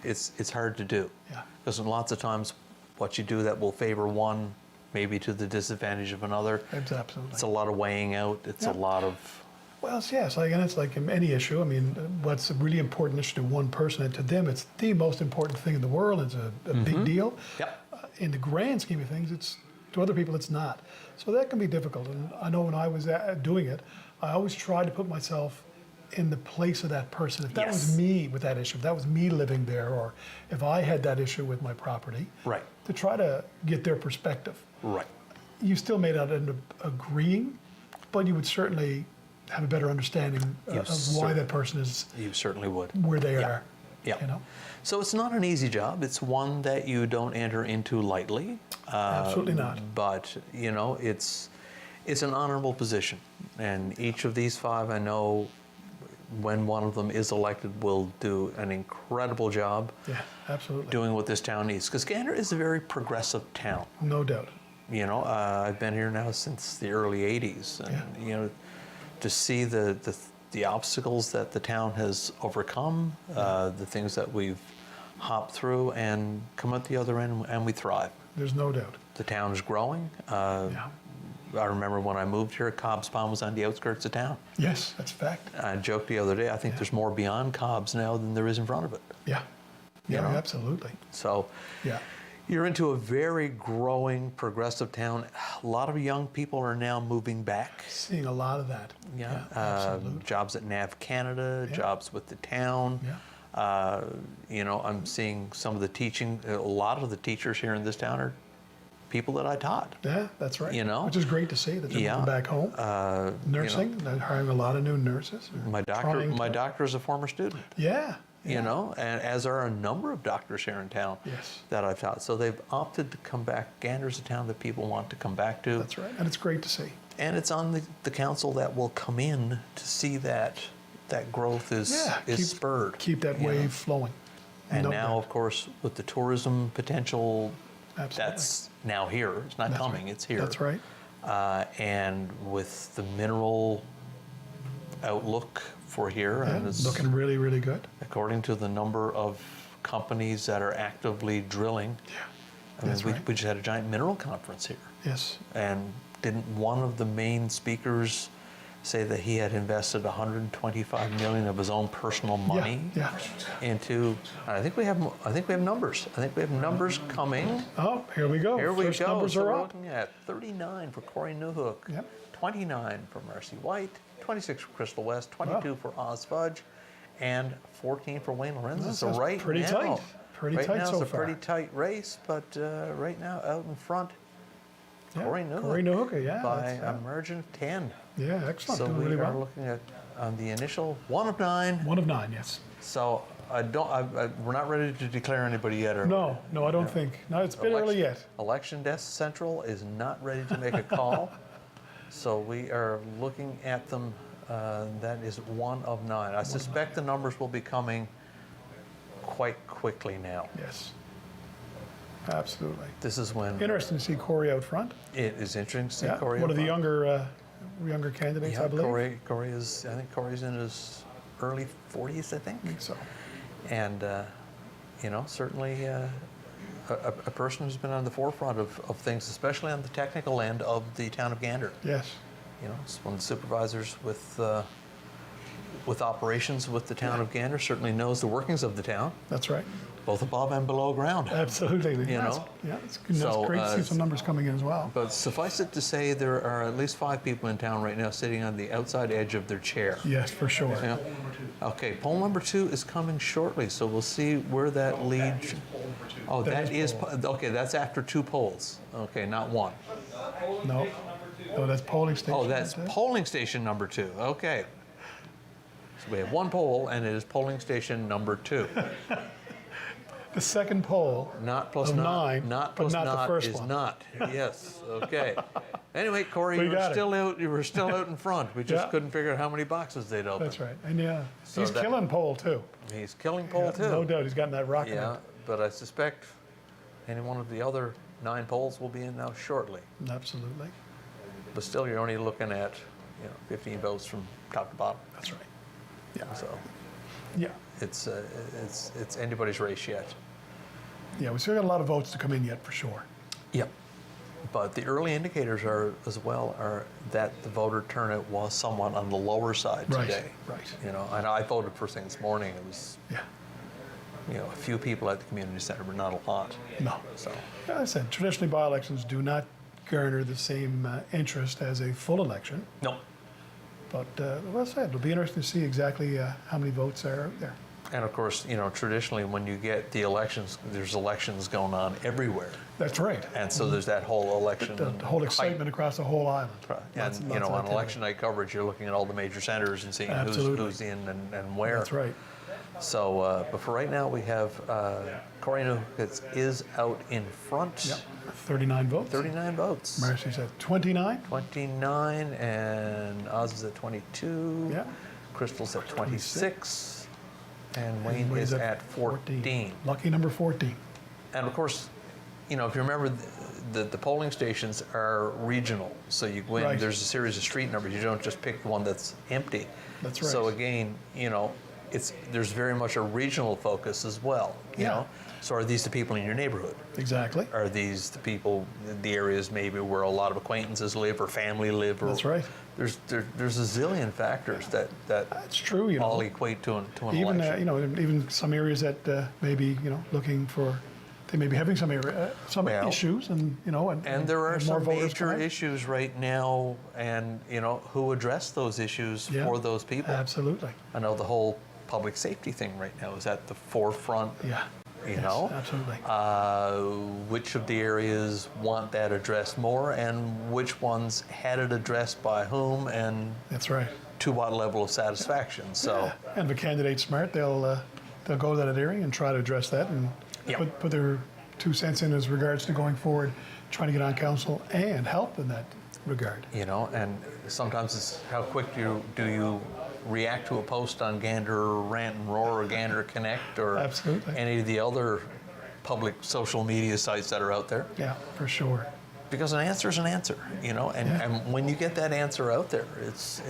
It's hard to do. Yeah. Because lots of times, what you do that will favor one, maybe to the disadvantage of another. It's absolutely. It's a lot of weighing out. It's a Yeah. lot of. Well, it's like in any issue. I mean, what's a really important issue to one person, and to them, it's the most important thing in the world. It's a big deal. Yep. In the grand scheme of things, to other people, it's not. So that can be difficult. And I know when I was doing it, I always tried to put myself in the place of that person. If that was Yes. me with that issue, if that was me living there, or if I had that issue with my property, Right. to try to get their perspective. Right. You still may not end up agreeing, but you would certainly have a better understanding of why that person is You certainly would. where they Yeah. are. Yeah. So it's not an easy job. It's one that you don't enter into lightly. Absolutely not. But it's an honorable position, and each of these 5, I know, when one of them is elected, will do an incredible job Yeah, absolutely. doing what this town needs. Because Gander is a very progressive town. No doubt. I've been here now since the early '80s, and to see the obstacles that the town has overcome, the things that we've hopped through, and come out the other end, and we thrive. There's no doubt. The town is growing. Yeah. I remember when I moved here, Cobb's Pond was on the outskirts of town. Yes, that's a fact. I joked the other day, I think there's more beyond Cobb's now than there is in front of it. Yeah. Yeah, know? absolutely. So Yeah. you're into a very growing, progressive town. A lot of young people are now moving back. Seeing a lot of that. Yeah, absolutely. jobs at NAV Canada, Yeah. jobs with the town. Yeah. You know, I'm seeing some of the teaching, a lot of the teachers here in this town are people that I taught. Yeah, that's right. You know? Which is great to see that they're Yeah. moving back home. Nursing, they're hiring a lot of new nurses. My doctor is a former student. Yeah. You know, and as are a number of doctors here in town Yes. that I've taught. So they've opted to come back. Gander's a town that people want to come back to. That's right. And it's great to see. And it's on the council that will come in to see that growth is spurred. Keep that you know. wave flowing. And No now, doubt. of course, with the tourism potential, Absolutely. that's now here. It's not That's coming, right. it's here. That's right. And with the mineral outlook for here, Yeah, and it's looking really, really good. according to the number of companies that are actively drilling. Yeah. I mean, That's right. we just had a giant mineral conference here. Yes. And didn't one of the main speakers say that he had invested 125 million of his own personal money Yeah. into? I think we have numbers. I think we have numbers coming. Oh, here we go. Here we First go. numbers So are we're up. looking at 39 for Corey Newhook, Yep. 29 for Marcy White, 26 for Crystal West, 22 for Oz Fudge, and 14 for Wayne Lorenzen. That's- So that's right pretty now, tight. Pretty right tight now so it's a far. pretty tight race, but right now out in front, Yeah, Corey Newhook. Corey Newhook, yeah. By that's, a margin of 10. yeah, excellent. So Doing we really are well. looking at on the initial 1 of 9. 1 of 9, yes. So we're not ready to declare anybody yet. Or No, I don't think. No, it's a bit early yet. Election Desk Central is not ready to make a call. So we are looking at them. That is 1 of 9. I suspect the numbers will be coming quite quickly now. Yes. Absolutely. This is when Interesting to see Corey out front. it is interesting to see Yeah, Corey. one of the up front. younger candidates, Yeah, I believe. Corey is. I think Corey's in his early 40s. I think. I think so. And you know, certainly a person who's been on the forefront of things, especially on the technical end of the town of Gander. Yes. You know, it's one of the supervisors with operations with the town of Gander, certainly knows the workings of the town, That's right. both above and below ground. Absolutely. You Yeah, know? Yeah, it's good. So, That's great to see some numbers coming in as well. But suffice it to say, there are at least 5 people in town right now sitting on the outside edge of their chair. Yes, for sure. Yeah. Okay, poll number 2 is coming shortly, so we'll see where that leads. Oh, That that is is, okay, that's after 2 polls. Okay, not 1. No. No, that's polling station. Oh, that's it? polling station number 2. Okay. So we have 1 poll, and it is polling station number 2. The second poll. Not plus Of not. 9, Not but plus not the not first is one. not. Yes. Okay. Anyway, Corey, We you were got it. still out. You were still out in front. We just Yeah. couldn't figure out how many boxes they'd open. That's right. And yeah, So he's that- killing poll too. He's killing poll too. No doubt, he's gotten that rocket. Yeah, but I suspect any one of the other 9 polls will be in now shortly. Absolutely. But still, you're only looking at 15 votes from top to bottom. That's right. Yeah. So Yeah. it's anybody's race yet. Yeah, we still got a lot of votes to come in yet for sure. Yep. But the early indicators are that the voter turnout was somewhat on the lower side Right, today. right. You know, and I voted first thing this morning. It was Yeah. a few people at the community center, but not a lot. No. So As I said, traditionally by-elections do not garner the same interest as a full election. no. But well said, it'll be interesting to see exactly how many votes are out there. And of course, traditionally when you get the elections, there's elections going on everywhere. That's right. And so there's that whole election. The whole excitement across the whole island. Lots And, lots of on activity. election night coverage, you're looking at all the major centers and seeing Absolutely. who's in and where. That's right. So, but for right now, we have Corey Newhook is out in front. Yep. 39 votes. 39 votes. Marcy's at 29. 29, and Oz is at 22. Yeah. Crystal's at 26. And Wayne Wayne's is at 14. Lucky number 14. And of course, if you remember, the polling stations are regional. So you go in, Right. there's a series of street numbers. You don't just pick the one that's empty. That's right. So again, there's very much a regional focus as well. You Yeah. know? So are these the people in your neighborhood? Exactly. Are these the people, the areas maybe where a lot of acquaintances live or family live? Or, That's right. There's a zillion factors that That's true, all equate to an Even election. even some areas that maybe looking for, they may be having some Well, issues, and And there are have more some voters major come out. issues right now, and who address those issues Yeah, for those people. Absolutely. I know the whole public safety thing right now is at the forefront. Yeah. You Yes, know, absolutely. which of the areas want that addressed more, and which ones had it addressed by whom, and That's right. to what level of satisfaction. So, Yeah. And if a candidate's smart, they'll go to that hearing and try to address that and Yep. put their 2 cents in as regards to going forward, trying to get on council and help in that regard. you know, and sometimes it's how quick do you react to a post on Gander Rant and Roar or Gander Connect or Absolutely. any of the other public social media sites that are out there. Yeah, for sure. Because an answer is an answer, you know, and when you get that answer out there, it's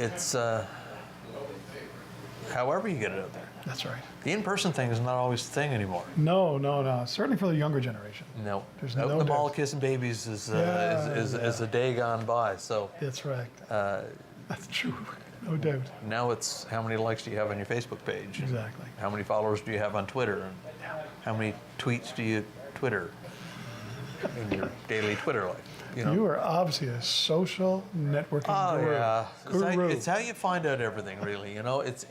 however you get it out there. That's right. The in-person thing is not always the thing anymore. No. Certainly for the younger generation. No, There's out no in the mall doubt. kissing babies is Yeah, a day gone by. So That's right. That's true. No doubt. now it's how many likes do you have on your Facebook page? Exactly. How many followers do you have on Twitter? And how many tweets do you Twitter in your daily Twitter life? You know? You are obviously a social networking Oh guru. yeah, Guru. it's how you find out everything, really. You know, it's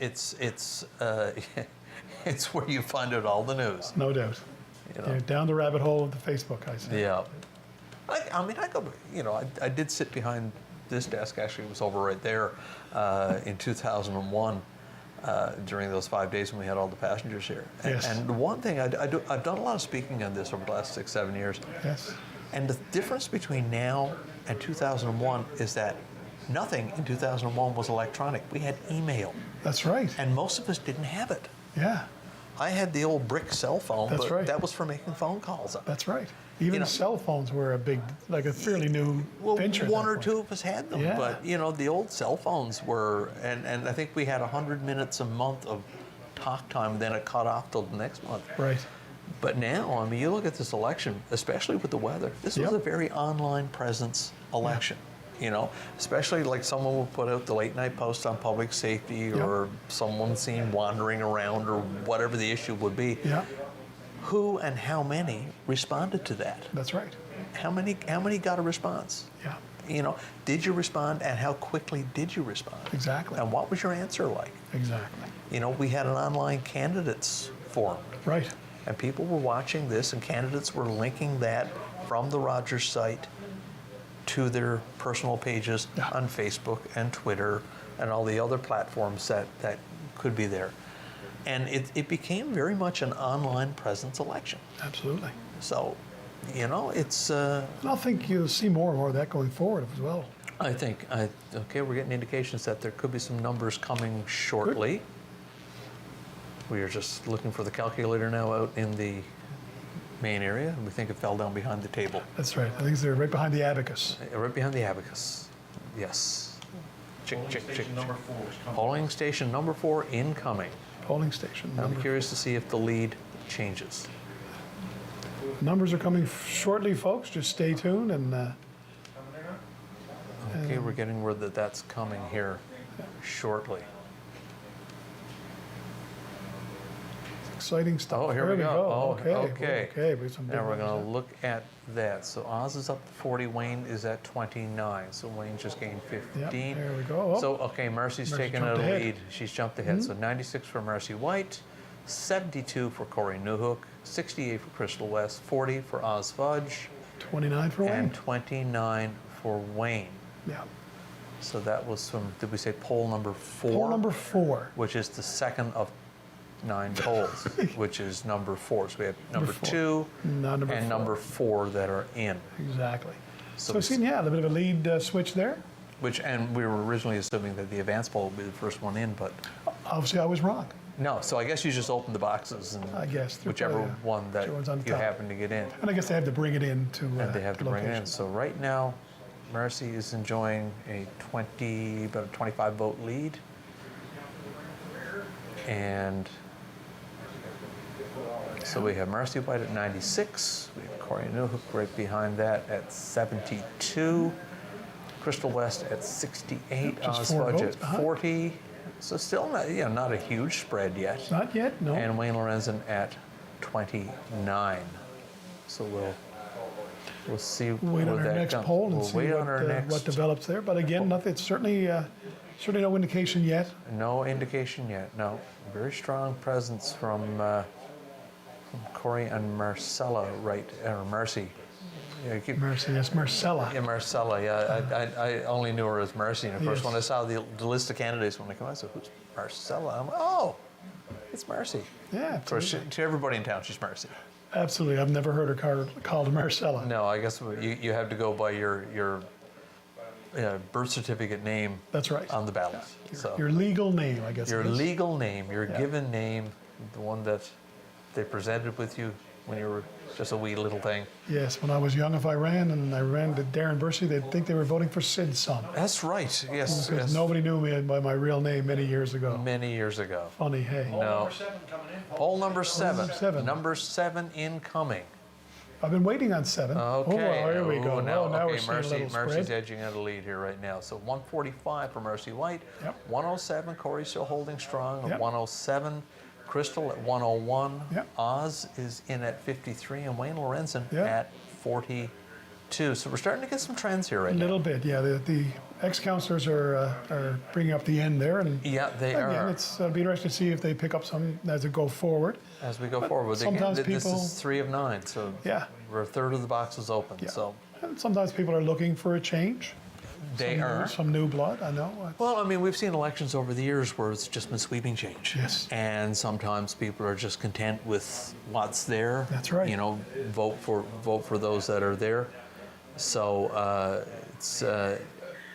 it's where you find out all the news. No doubt. You know? You're down the rabbit hole of the Facebook, I say. Yeah. I mean, I go, you know, I did sit behind this desk, actually, it was over right there in 2001 during those 5 days when we had all the passengers here. And, Yes. and one thing, I've done a lot of speaking on this over the last 6, 7 years. Yes. And the difference between now and 2001 is that nothing in 2001 was electronic. We had email, That's right. and most of us didn't have it. Yeah, I had the old brick cell phone, That's but right. that was for making phone calls. that's right. Even You know- cell phones were a fairly new Well, venture. at one that or point. two of us had them, Yeah. but you know, the old cell phones were, and I think we had 100 minutes a month of talk time, then it cut off till the next month. Right. But now, I mean, you look at this election, especially with the weather, this was Yep. a very online presence election. You know, especially like someone will put out the late night post on public safety or someone seen wandering around or whatever the issue would be. Yeah, Who and how many responded to that? that's right. How many got a response? Yeah, You know, did you respond and how quickly did you respond? exactly. And what was your answer like? Exactly. You know, we had an online candidates forum Right. and people were watching this and candidates were linking that from the Rogers site to their personal pages Yeah. on Facebook and Twitter and all the other platforms that could be there. And it became very much an online presence election. Absolutely. So, you know, it's, And I think you'll see more and more of that going forward as well. I think, okay, we're getting indications that there could be some numbers coming shortly. We are just looking for the calculator now out in the main area, and we think it fell down behind the table. That's right. I think they're right behind the abacus. Right behind the abacus. Yes. Chick, chick, chick, chick. Number 4 is coming. Polling station number 4 incoming. Polling station. I'm curious to see if the lead changes. Numbers are coming shortly, folks. Just stay tuned and Okay, we're getting word that that's coming here shortly. exciting stuff. Oh, here There we go. Oh, Okay. okay. Okay. We have some big Now we're numbers going to there. look at that. So Oz is up to 40, Wayne is at 29. So Wayne just gained 15. Yep, there we go. Oh. So, okay, Mercy's Mercy taken jumped a ahead. lead. She's jumped ahead. So 96 for Mercy White, 72 for Corey Newhook, 68 for Crystal West, 40 for Oz Fudge, 29 for Wayne. and 29 for Wayne. Yeah. So that was from, did we say poll number 4? Poll number 4. Which is the second of 9 polls, which is number 4. So we have number four. 2 Not number and 4. number 4 that are in. Exactly. So So we've seen, yeah, a little bit of a lead switch there. Which, and we were originally assuming that the advance poll would be the first one in, but Obviously, I was wrong. no. So I guess you just open the boxes and I guess. They're whichever probably, one that whichever one's on the you top. happen to get in. And I guess they have to bring it in to And they have to bring it in. location. So right now, Mercy is enjoying about a 25 vote lead. And so we have Mercy White at 96. We have Corey Newhook right behind that at 72. Crystal West at 68. Just Oz 4 Fudge votes at behind. 40. So still not a huge spread yet. Not yet, no. And Wayne Lorenzen at 29. So we'll see Wait where on our that next comes. poll and We'll see wait on our what next. develops there. But again, nothing. It's certainly Certainly no indication yet. No indication yet, no. Very strong presence from Corey and Marcella, right, or Mercy. Yeah, Mercy, yes, Marcella. Yeah, Marcella, yeah. I only knew her as Mercy. And of course, Yes. when I saw the list of candidates, when I come out, I said, who's Marcella? I'm like, oh, it's Mercy. Yeah, Of course, absolutely. to everybody in town, she's Mercy. Absolutely. I've never heard her called Marcella. No, I guess you have to go by your birth certificate name. That's right. On the ballot. So Your legal name, I guess. your it is. legal name, your Yeah. given name, the one that they presented with you when you were just a wee little thing. Yes, when I was young, if I ran and I ran to Darren Bursey, they'd think they were voting for Sid's son. That's right. Yes. Because yes. nobody knew me by my real name many years ago. Many years ago. Funny, hey. No. Poll number 7. number 7. Number 7 incoming. I've been waiting on 7. Okay. Oh, here we go. Now, Now we're okay, seeing a little Mercy's spread. edging out a lead here right now. So 145 for Mercy White. Yep. 107, Corey's still holding strong at Yep. 107. Crystal at 101. Yep. Oz is in at 53, and Wayne Lorenzen Yep. at 42. So we're starting to get some trends here right A now. little bit, yeah. The ex-councillors are bringing up the end there. And Yeah, they again, are. it'll be interesting to see if they pick up some as they go forward. As we go forward. sometimes Again, this people- is 3 of 9, so Yeah. we're a third of the boxes open. Yeah. So And sometimes people are looking for a change. they are. Some new blood, I know. Well, I mean, we've seen elections over the years where it's just been sweeping change. Yes. And sometimes people are just content with what's there. That's right. You know, vote for those that are there. So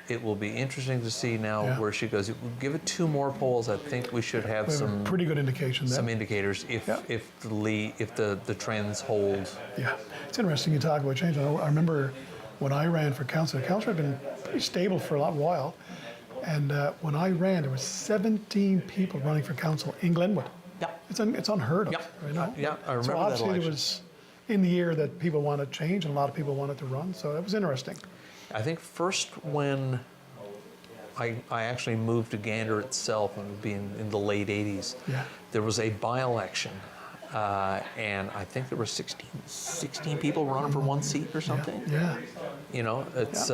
it will be interesting to see now Yeah. where she goes. Give it 2 more polls. I think we should have We have some a pretty good indication some there. indicators if Yeah. if the trends hold. Yeah, it's interesting you talk about change. I remember when I ran for council, the council had been pretty stable for a lot while. And when I ran, there was 17 people running for council in Glenwood. Yeah. It's unheard of. Yeah. You know? Yeah, I remember so that obviously election. it was in the year that people wanted change, and a lot of people wanted to run. So it was interesting. I think first when I actually moved to Gander itself, and it would be in the late 80s, Yeah. there was a by-election, and I think there were 16 people running for 1 seat or something. Yeah. You know, it's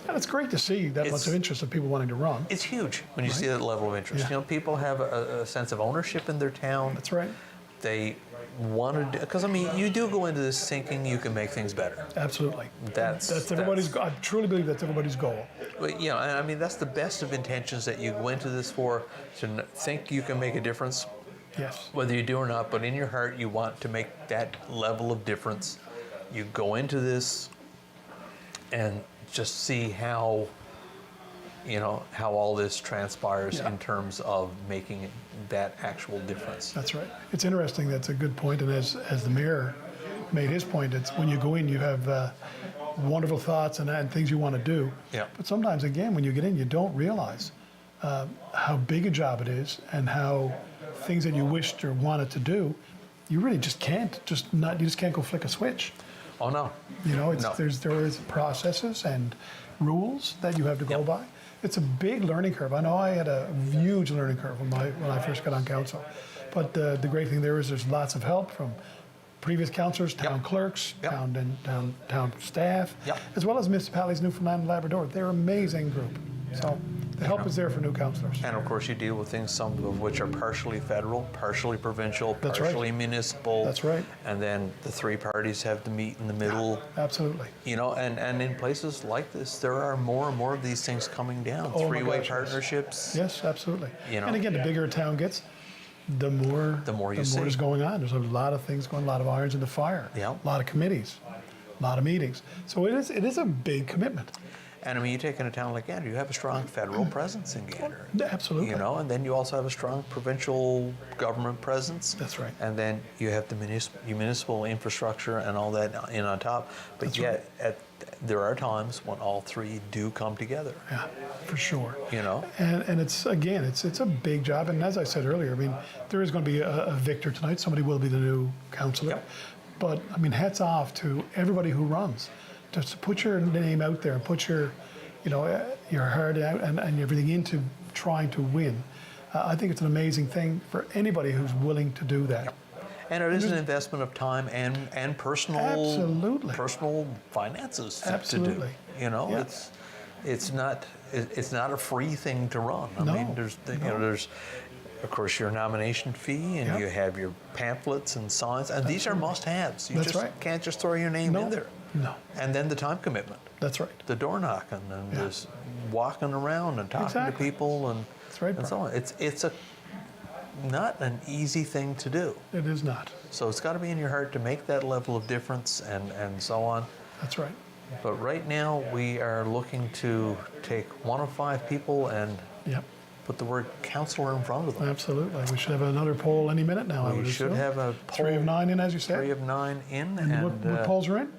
And it's great to see that much It's- of interest of people wanting to run. it's huge when you see that level of interest. Yeah. You know, people have a sense of ownership in their town. That's right. They wanted, because I mean, you do go into this thinking you can make things better. Absolutely. That's everybody's. I truly believe that's everybody's goal. But, you know, and I mean, that's the best of intentions that you go into this for, to think you can make a difference, Yes. whether you do or not, but in your heart, you want to make that level of difference. You go into this and just see how, you know, how all this transpires Yeah. in terms of making that actual difference. That's right. It's interesting. That's a good point. And as the mayor made his point, it's when you go in, you have wonderful thoughts and things you want to do. Yeah. But sometimes, again, when you get in, you don't realize how big a job it is and how things that you wished or wanted to do, you really just can't. You just can't go flick a switch. Oh, no. You know, No. there is processes and rules that you have to go Yep. by. It's a big learning curve. I know I had a huge learning curve when I first got on council, but the great thing there is there's lots of help from previous councillors, town Yep. clerks, Yep. town staff, Yep. as well as municipalities, Newfoundland and Labrador. They're an amazing group. So the help is there for new councillors. And of course, you deal with things, some of which are partially federal, partially provincial, That's right. partially municipal. That's right. And then the 3 parties have to meet in the middle. Absolutely. You know, and in places like this, there are more and more of these things coming down. Oh my 3-way gosh, yes. partnerships. Yes, absolutely. You know. And again, the bigger a town gets, the more you see. is going on. There's a lot of things going, a lot of irons in the fire. Yeah. A lot of committees, a lot of meetings. So it is a big commitment. And I mean, you take in a town like Gander, you have a strong federal presence in Gander. Absolutely. You know, and then you also have a strong provincial government presence. That's right. And then you have the municipal infrastructure and all that in on top. But That's yet, there are times when all 3 do come together. Yeah, for sure. You know. And it's again, it's a big job. And as I said earlier, I mean, there is going to be a victor tonight. Somebody will be the new councillor. Yep. But I mean, hats off to everybody who runs. Just to put your name out there and put your heart out and everything into trying to win. I think it's an amazing thing for anybody who's willing to do that. And it is an investment of time and personal Absolutely. personal finances to do. Absolutely. You know, Yeah. it's not it's not a free thing to run. I No, mean, there's, of course, your nomination fee, and Yep. you have your pamphlets and signs, and these are must-haves. You That's just right. can't just throw your name in No, there. no. And then the time commitment, That's right. the door knocking, and Yeah. just walking around and talking to Exactly. people, and That's right, and so Brian. on. It's not an easy thing to do. It is not. So it's got to be in your heart to make that level of difference, and so on. That's right. But right now, we are looking to take 1 of 5 people and Yep. put the word counselor in front of them. Absolutely. We should have another poll any minute now. I We would should assume. have a 3 of 9 in, as you said. 3 of 9 in, And what polls are in?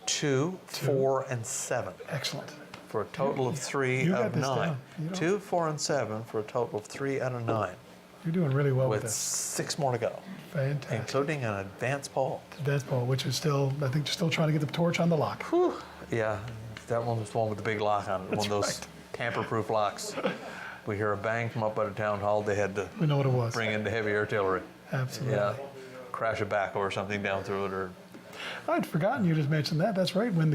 2, 4, and 7 Excellent. for a total of 3 You got of this 9. down. You don't- 2, 4, and 7 for a total of 3 out of 9, You're doing really well with with this. 6 more to go, Fantastic. including an advanced poll. Advanced poll, which is still, I think, you're still trying to get the torch on the lock. Yeah, that one was the one with the big lock on it, one of those right. tamper-proof locks. We hear a bang from up by the town hall. They had to We know what it was. bring in the heavy artillery. Absolutely. Yeah, crash a backhoe or something down through it, or I'd forgotten you just mentioned that. That's right. When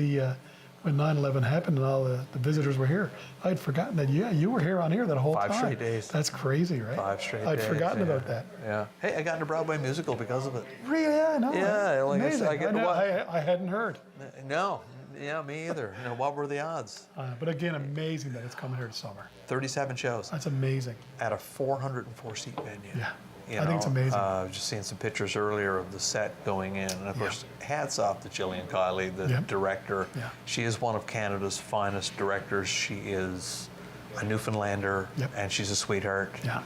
9/11 happened and all the visitors were here, I'd forgotten that. Yeah, you were here on here that whole 5 time. straight days. That's crazy, right? 5 straight I'd days. forgotten yeah. about that. Yeah. Hey, I got into Broadway musical because of it. Really? Yeah, no. Yeah, like I said, amazing. I get to watch- I hadn't heard. No, yeah, me either. You know, what were the odds? But again, amazing that it's coming here this summer. 37 shows That's amazing. at a 404-seat venue. Yeah. You I think it's know, amazing. Just seeing some pictures earlier of the set going in, and of course, hats off to Gillian Kiley, the Yep. director. Yeah. She is one of Canada's finest directors. She is a Newfoundlander, Yep. and she's a sweetheart. Yeah.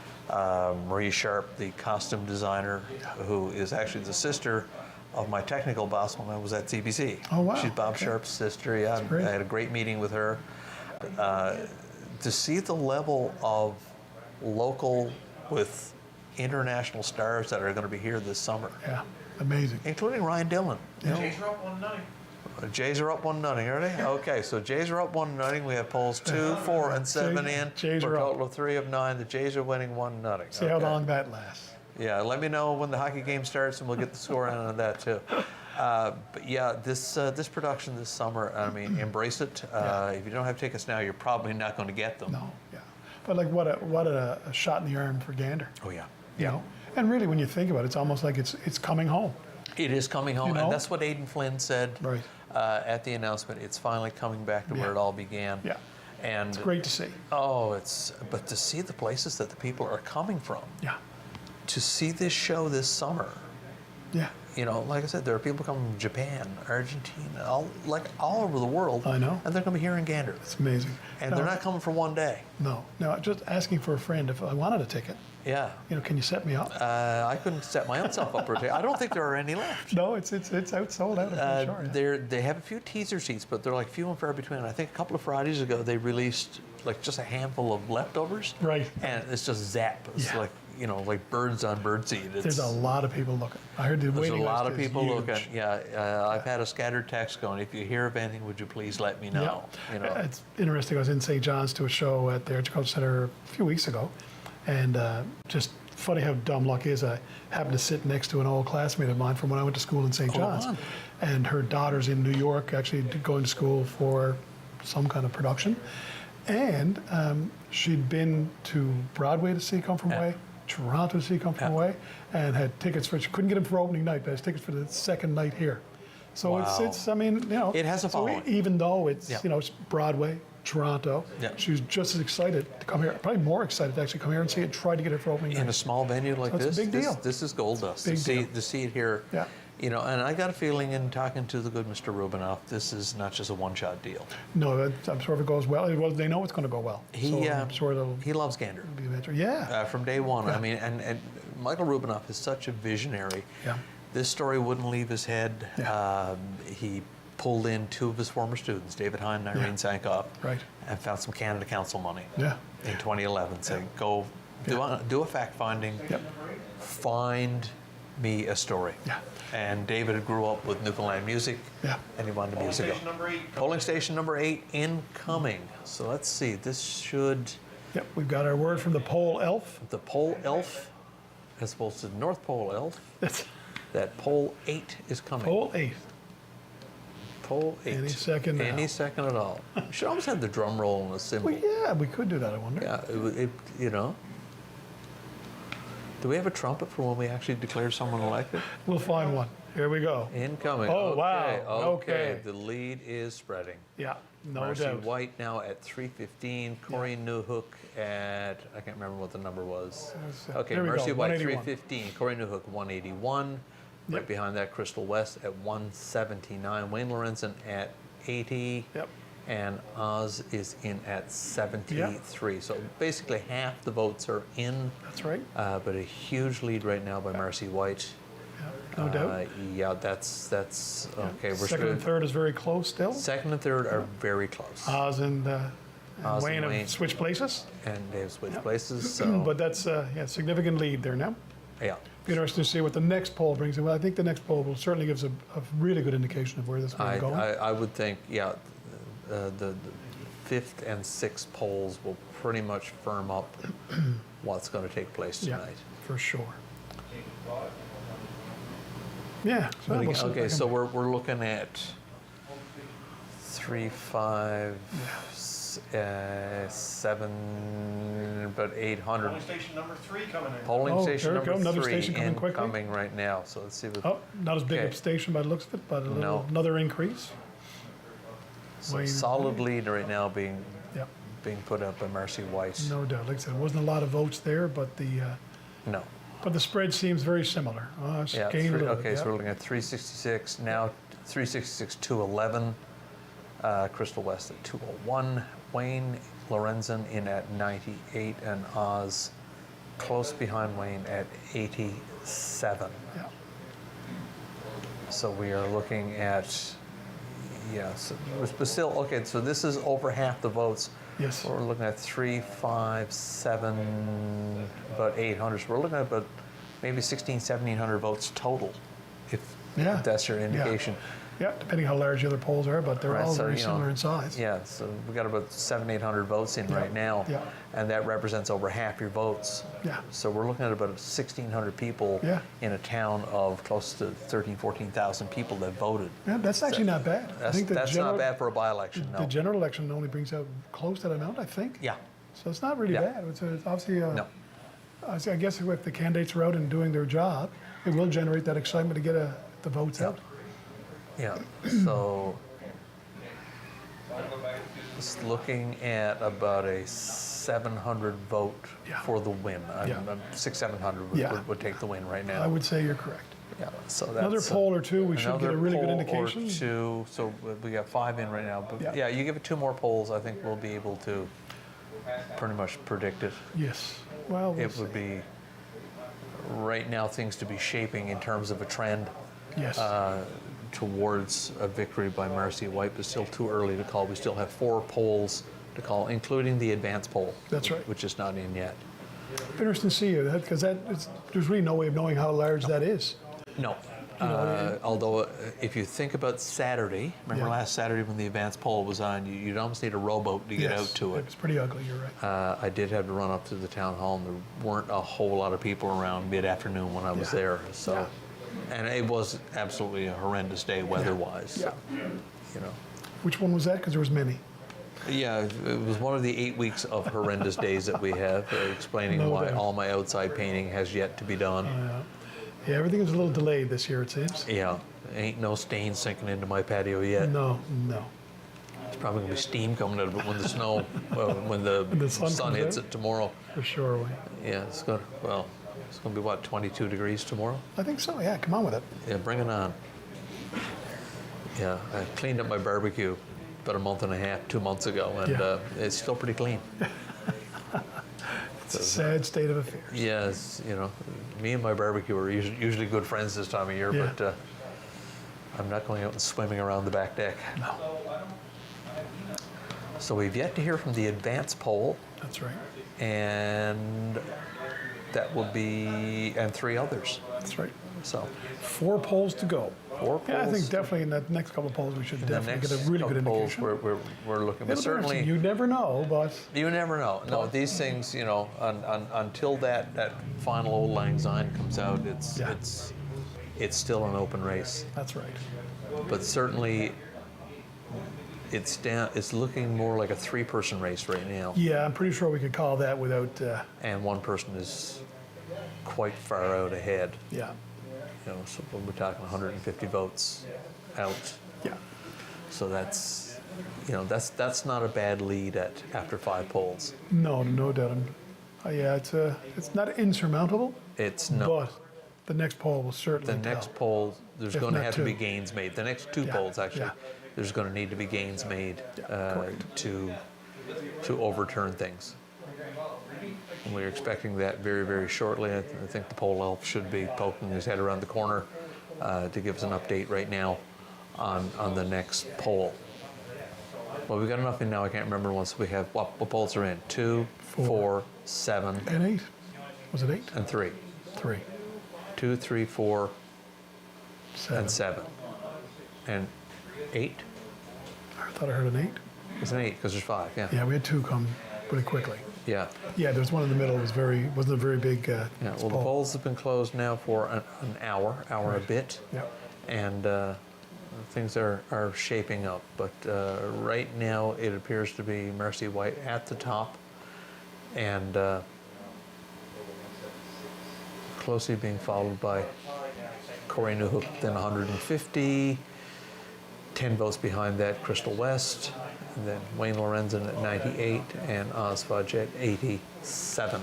Marie Sharp, the costume designer, who is actually the sister of my technical boss when I was at CBC. Oh, wow. She's Bob Okay. Sharp's sister. Yeah, great. I had a great meeting with her. To see the level of local with international stars that are going to be here this summer, Yeah. Amazing. including Ryan Dillon. Yeah. Jays are up 1-0. Jays are up 1-0, are they? Okay, so Jays are up 1-0. We have polls 2, 4, and 7 in. Jays for are a up. total of 3 of 9. The Jays are winning 1-0. See how long that lasts. Yeah, let me know when the hockey game starts, and we'll get the score in on that too. But yeah, this production this summer, I mean, embrace it. If you don't have tickets now, you're probably not going to get them. No. Yeah. But like, what a shot in the arm for Gander. Oh yeah, You know. And really, when you think about it, it's almost like it's coming home. it is coming home, You know? and that's what Aidan Flynn said Right. at the announcement. It's finally coming back to where Yeah. it all began. Yeah. And Great to see. but to see the places that the people are coming from, Yeah. to see this show this summer. Yeah. You know, like I said, there are people coming from Japan, Argentina, all over the world. I know. And they're going to be here in Gander. It's amazing. And No, they're not coming for one day. No. No. Just asking for a friend if I wanted a ticket. Yeah. You know, can you set me up? I couldn't set my own self up for a ticket. I don't think there are any left. No, it's out sold out. I'm sure. Yeah. They have a few teaser seats, but they're like few and far between. I think a couple of Fridays ago they released like just a handful of leftovers. Right. And it's just zap. It's Yeah. like, you know, like birds on birdseed. It's, There's a lot of people looking. I heard the there's a waiting lot list of is people huge. looking. Yeah, I've had a scattered text going, if you hear of anything, would you please let me know? Yeah. You know. It's interesting. I was in St. John's to a show at the Arts Culture Center a few weeks ago, and just funny how dumb luck is. I happened to sit next to an old classmate of mine from when I went to school in St. John's, on. and her daughter's in New York, actually going to school for some kind of production, and she'd been to Broadway to see Come From Away, Toronto to see Come From Away, and had tickets for. She couldn't get them for opening night, but has tickets for the second night here. So Wow. it's I mean, you know, It has a so following. even though it's Yeah. you know it's Broadway, Toronto, Yeah. she was just as excited to come here, probably more excited to actually come here and see it. Tried to get it for opening In a night. small venue like So it's a this, big deal. This is gold dust. Big deal. To see it here, Yeah. you know, and I got a feeling in talking to the good Mr. Rubinoff, this is not just a one-shot deal. No, I'm sure if it goes well, they know it's going to go well. So I'm sure it'll he loves Gander be eventually. Yeah. from day one. Yeah. I mean, and Michael Rubinoff is such a visionary. Yeah. This story wouldn't leave his head. Yeah. He pulled in 2 of his former students, David Hine and Irene Sankoff, Right. and found some Canada Council money Yeah. in 2011, saying, go do a fact finding, Yep. find me a story. Yeah. And David grew up with Newfoundland music, Yeah. and he wanted music. Polling station number 8 incoming. So let's see, this should, Yep. We've got our word from the pole elf. the pole elf, as opposed to the North Pole elf, That's that poll 8 is coming. pole 8. Poll 8. Any second now. Any second at all. We should almost have the drum roll and a cymbal. Well, yeah, we could do that, I wonder. Yeah, you know. Do we have a trumpet for when we actually declare someone elected? We'll find one. Here we go. Incoming. Oh, okay. wow. Okay. Okay. The lead is spreading. Yeah, no Marcy doubt. White now at 315. Corey Newhook at, I can't remember what the number was. Okay, there we Marcy go, White 181. 315. Corey Newhook 181. Right Yep. behind that, Crystal West at 179. Wayne Lorenzen at 80. Yep. And Oz is in at 73. So basically half the votes are in, That's right. but a huge lead right now by Marcy White. Yeah, no doubt. Yeah, that's okay. We're Second and third is very close still. Second and third are very close. Oz and Oz Wayne and Wayne. have switched places, And they've switched places, so but that's yeah, significant lead there now. yeah. Be interesting to see what the next poll brings. Well, I think the next poll will certainly give us a really good indication of where this I, is going. I would think, yeah, the fifth and sixth polls will pretty much firm up what's going to take place Yeah, tonight. for sure. Yeah. So But we'll again, see if I okay, can- so we're looking at 3, 5, 7, about 800. Polling station number 3 coming in. Polling Oh, station there we go, number another 3 station coming quickly. incoming right now. So let's see what. Oh, not as big Okay. a station by the looks of it, but No. another increase. So Wayne- solid lead right now being Yeah, put up by Marcy White. no doubt. Like I said, there wasn't a lot of votes there, but No. the spread seems very similar. It's Yeah. gained a little bit, Okay, so yeah. we're looking at 366 now. 366 211. Crystal West at 201. Wayne Lorenzen in at 98, and Oz close behind Wayne at 87. Yeah. So we are looking at, yes, but still, okay, so this is over half the votes. Yes. We're looking at 3, 5, 7, about 800. So we're looking at about maybe 1,700 votes total, if Yeah. that's your indication. Yeah, depending how large the other polls are, but they're Right, all so, very you know, similar in size. Yeah, so we got about 700-800 votes in right now, yeah. and that represents over half your votes. Yeah. So we're looking at about 1,600 people Yeah. in a town of close to 13,000-14,000 people that voted. Yeah, that's actually not bad. I think That's not bad for a by-election, The no. general election only brings out close to that amount, I think. Yeah, So it's not really Yeah. bad. It's obviously, no, I guess if the candidates are out and doing their job, it will generate that excitement to get the votes out. yeah. So just looking at about a 700 vote Yeah. for the win. Yeah. 600-700 Yeah. would take the win right now. I would say you're correct. Yeah, so that's Another poll or two, we should get a another really good poll indication. Or two, so we got 5 in right now. But Yeah. yeah, you give it 2 more polls, I think we'll be able to pretty much predict it. Yes. Well, we'll It would see. be right now things to be shaping in terms of a trend Yes. towards a victory by Marcy White, but still too early to call. We still have 4 polls to call, including the advance poll. That's right. Which is not in yet. Interesting to see you, because there's really no way of knowing how large that is. No. Although, if you think about Saturday, remember Yeah. last Saturday when the advance poll was on, you'd almost need a rowboat to get Yes, out to It it. was pretty ugly, you're right. I did have to run up to the town hall, and there weren't a whole lot of people around mid-afternoon when I was Yeah. there. So, and it was absolutely a horrendous day weather-wise. So, you know. Which one was that? Because there was many. Yeah, it was one of the 8 weeks of horrendous days that we have, explaining No why doubt. all my outside painting has yet to be done. Yeah, everything is a little delayed this year, it seems. Yeah, ain't no stain sinking into my patio yet. No. There's probably gonna be steam coming out of it when the snow, when the, the sun sun comes hits out? it tomorrow. For sure. Yeah, it's gonna be what, 22 degrees tomorrow? I think so, yeah, come on with it. Yeah, bring it on. Yeah, I cleaned up my barbecue about a month and a half, 2 months ago, and Yeah. it's still pretty clean. It's a sad state of affairs. Yes, you know, me and my barbecue are usually good friends this time of year, Yeah. but I'm not going out and swimming around the back deck. No, So we've yet to hear from the advance poll, that's right. and that will be, and 3 others. That's right. So 4 polls to go. 4 Yeah, I polls. think definitely in the next couple of polls we should in the definitely next get a really good couple polls indication. we're looking, but It'll be certainly interesting. You never know, but you never know. No, these things, you know, until that final old lang syne comes out, Yeah. it's still an open race. that's right. But certainly it's down. It's looking more like a three-person race right now, Yeah, I'm pretty sure we could call that without, and one person is quite far out ahead. yeah, You know, so we're talking 150 votes out. yeah. So that's, you know, that's not a bad lead after 5 polls. No, no doubt. Yeah, it's not insurmountable, It's no. but the next poll will certainly The next tell. poll, there's If going to not have to be two. gains made. The next 2 Yeah, polls, actually, yeah. there's going to need to be gains made correct. to overturn things. And we're expecting that very, very shortly. I think the poll elf should be poking his head around the corner to give us an update right now on the next poll. Well, we've got enough in now. I can't remember once we have what polls are in. 2, 4, 7, And 8? Was it 8? and 3. 3. 2, 3, 4, 7. and 7. And 8? I thought I heard an 8. It's an 8 because there's 5. Yeah. Yeah, we had 2 come pretty quickly. Yeah. Yeah, there's one in the middle. It wasn't a very big Yeah. Well, the poll. polls have been closed now for an hour and a bit. Yeah. And things are shaping up. But right now, it appears to be Mercy White at the top, and closely being followed by Corey Newhook, then 150. 10 votes behind that, Crystal West, and then Wayne Lorenzen at 98, and Oz Fudge at 87.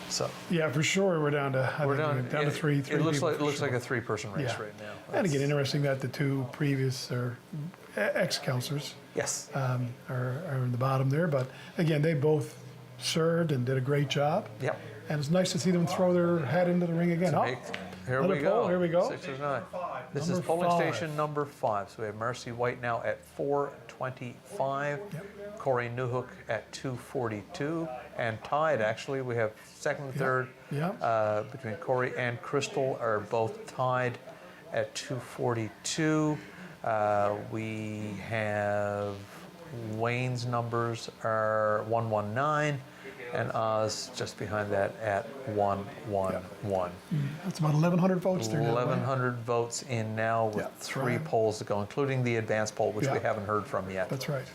So Yeah, for sure we're down to we're down to 3 It looks people like for sure. a 3-person race Yeah. right now. And again, interesting that the 2 previous or ex-councillors Yes. are in the bottom there. But again, they both served and did a great job. Yep. And it's nice to see them throw their hat into the ring again. Oh, Here another we go. poll, here we go. 6 or 9. This Number is polling 5. station number 5. So we have Mercy White now at 425. Yep. Corey Newhook at 242. And tied, actually, we have second and third Yeah. between Corey and Crystal are both tied at 242. We have Wayne's numbers are 119. And Oz just behind that at 111. That's about 1,100 votes there now. 1,100 votes in now with Yeah, 3 right. polls to go, including the advanced poll, which we Yeah. haven't heard from yet. That's right.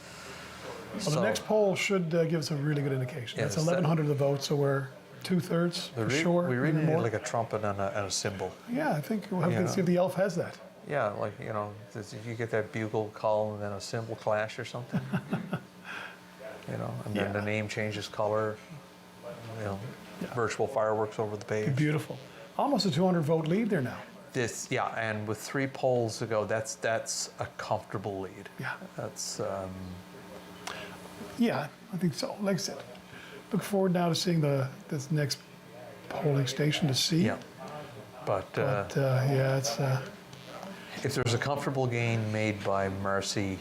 Well, So the next poll should give us a really good indication. Yes, That's 1,100 of the votes, so we're 2/3 for sure. we really even need more. like a trumpet and a cymbal. Yeah, I think we'll have Yeah. to see if the elf has that. Yeah, like, you know, if you get that bugle call and then a cymbal clash or something. You know, and then Yeah. the name changes color. You know, virtual fireworks over the page. Beautiful. Almost a 200 vote lead there now. And with 3 polls to go, that's a comfortable lead. Yeah. That's Yeah, I think so. Like I said, look forward now to seeing this next polling station to see. yeah. But But yeah, it's if there's a comfortable gain made by Mercy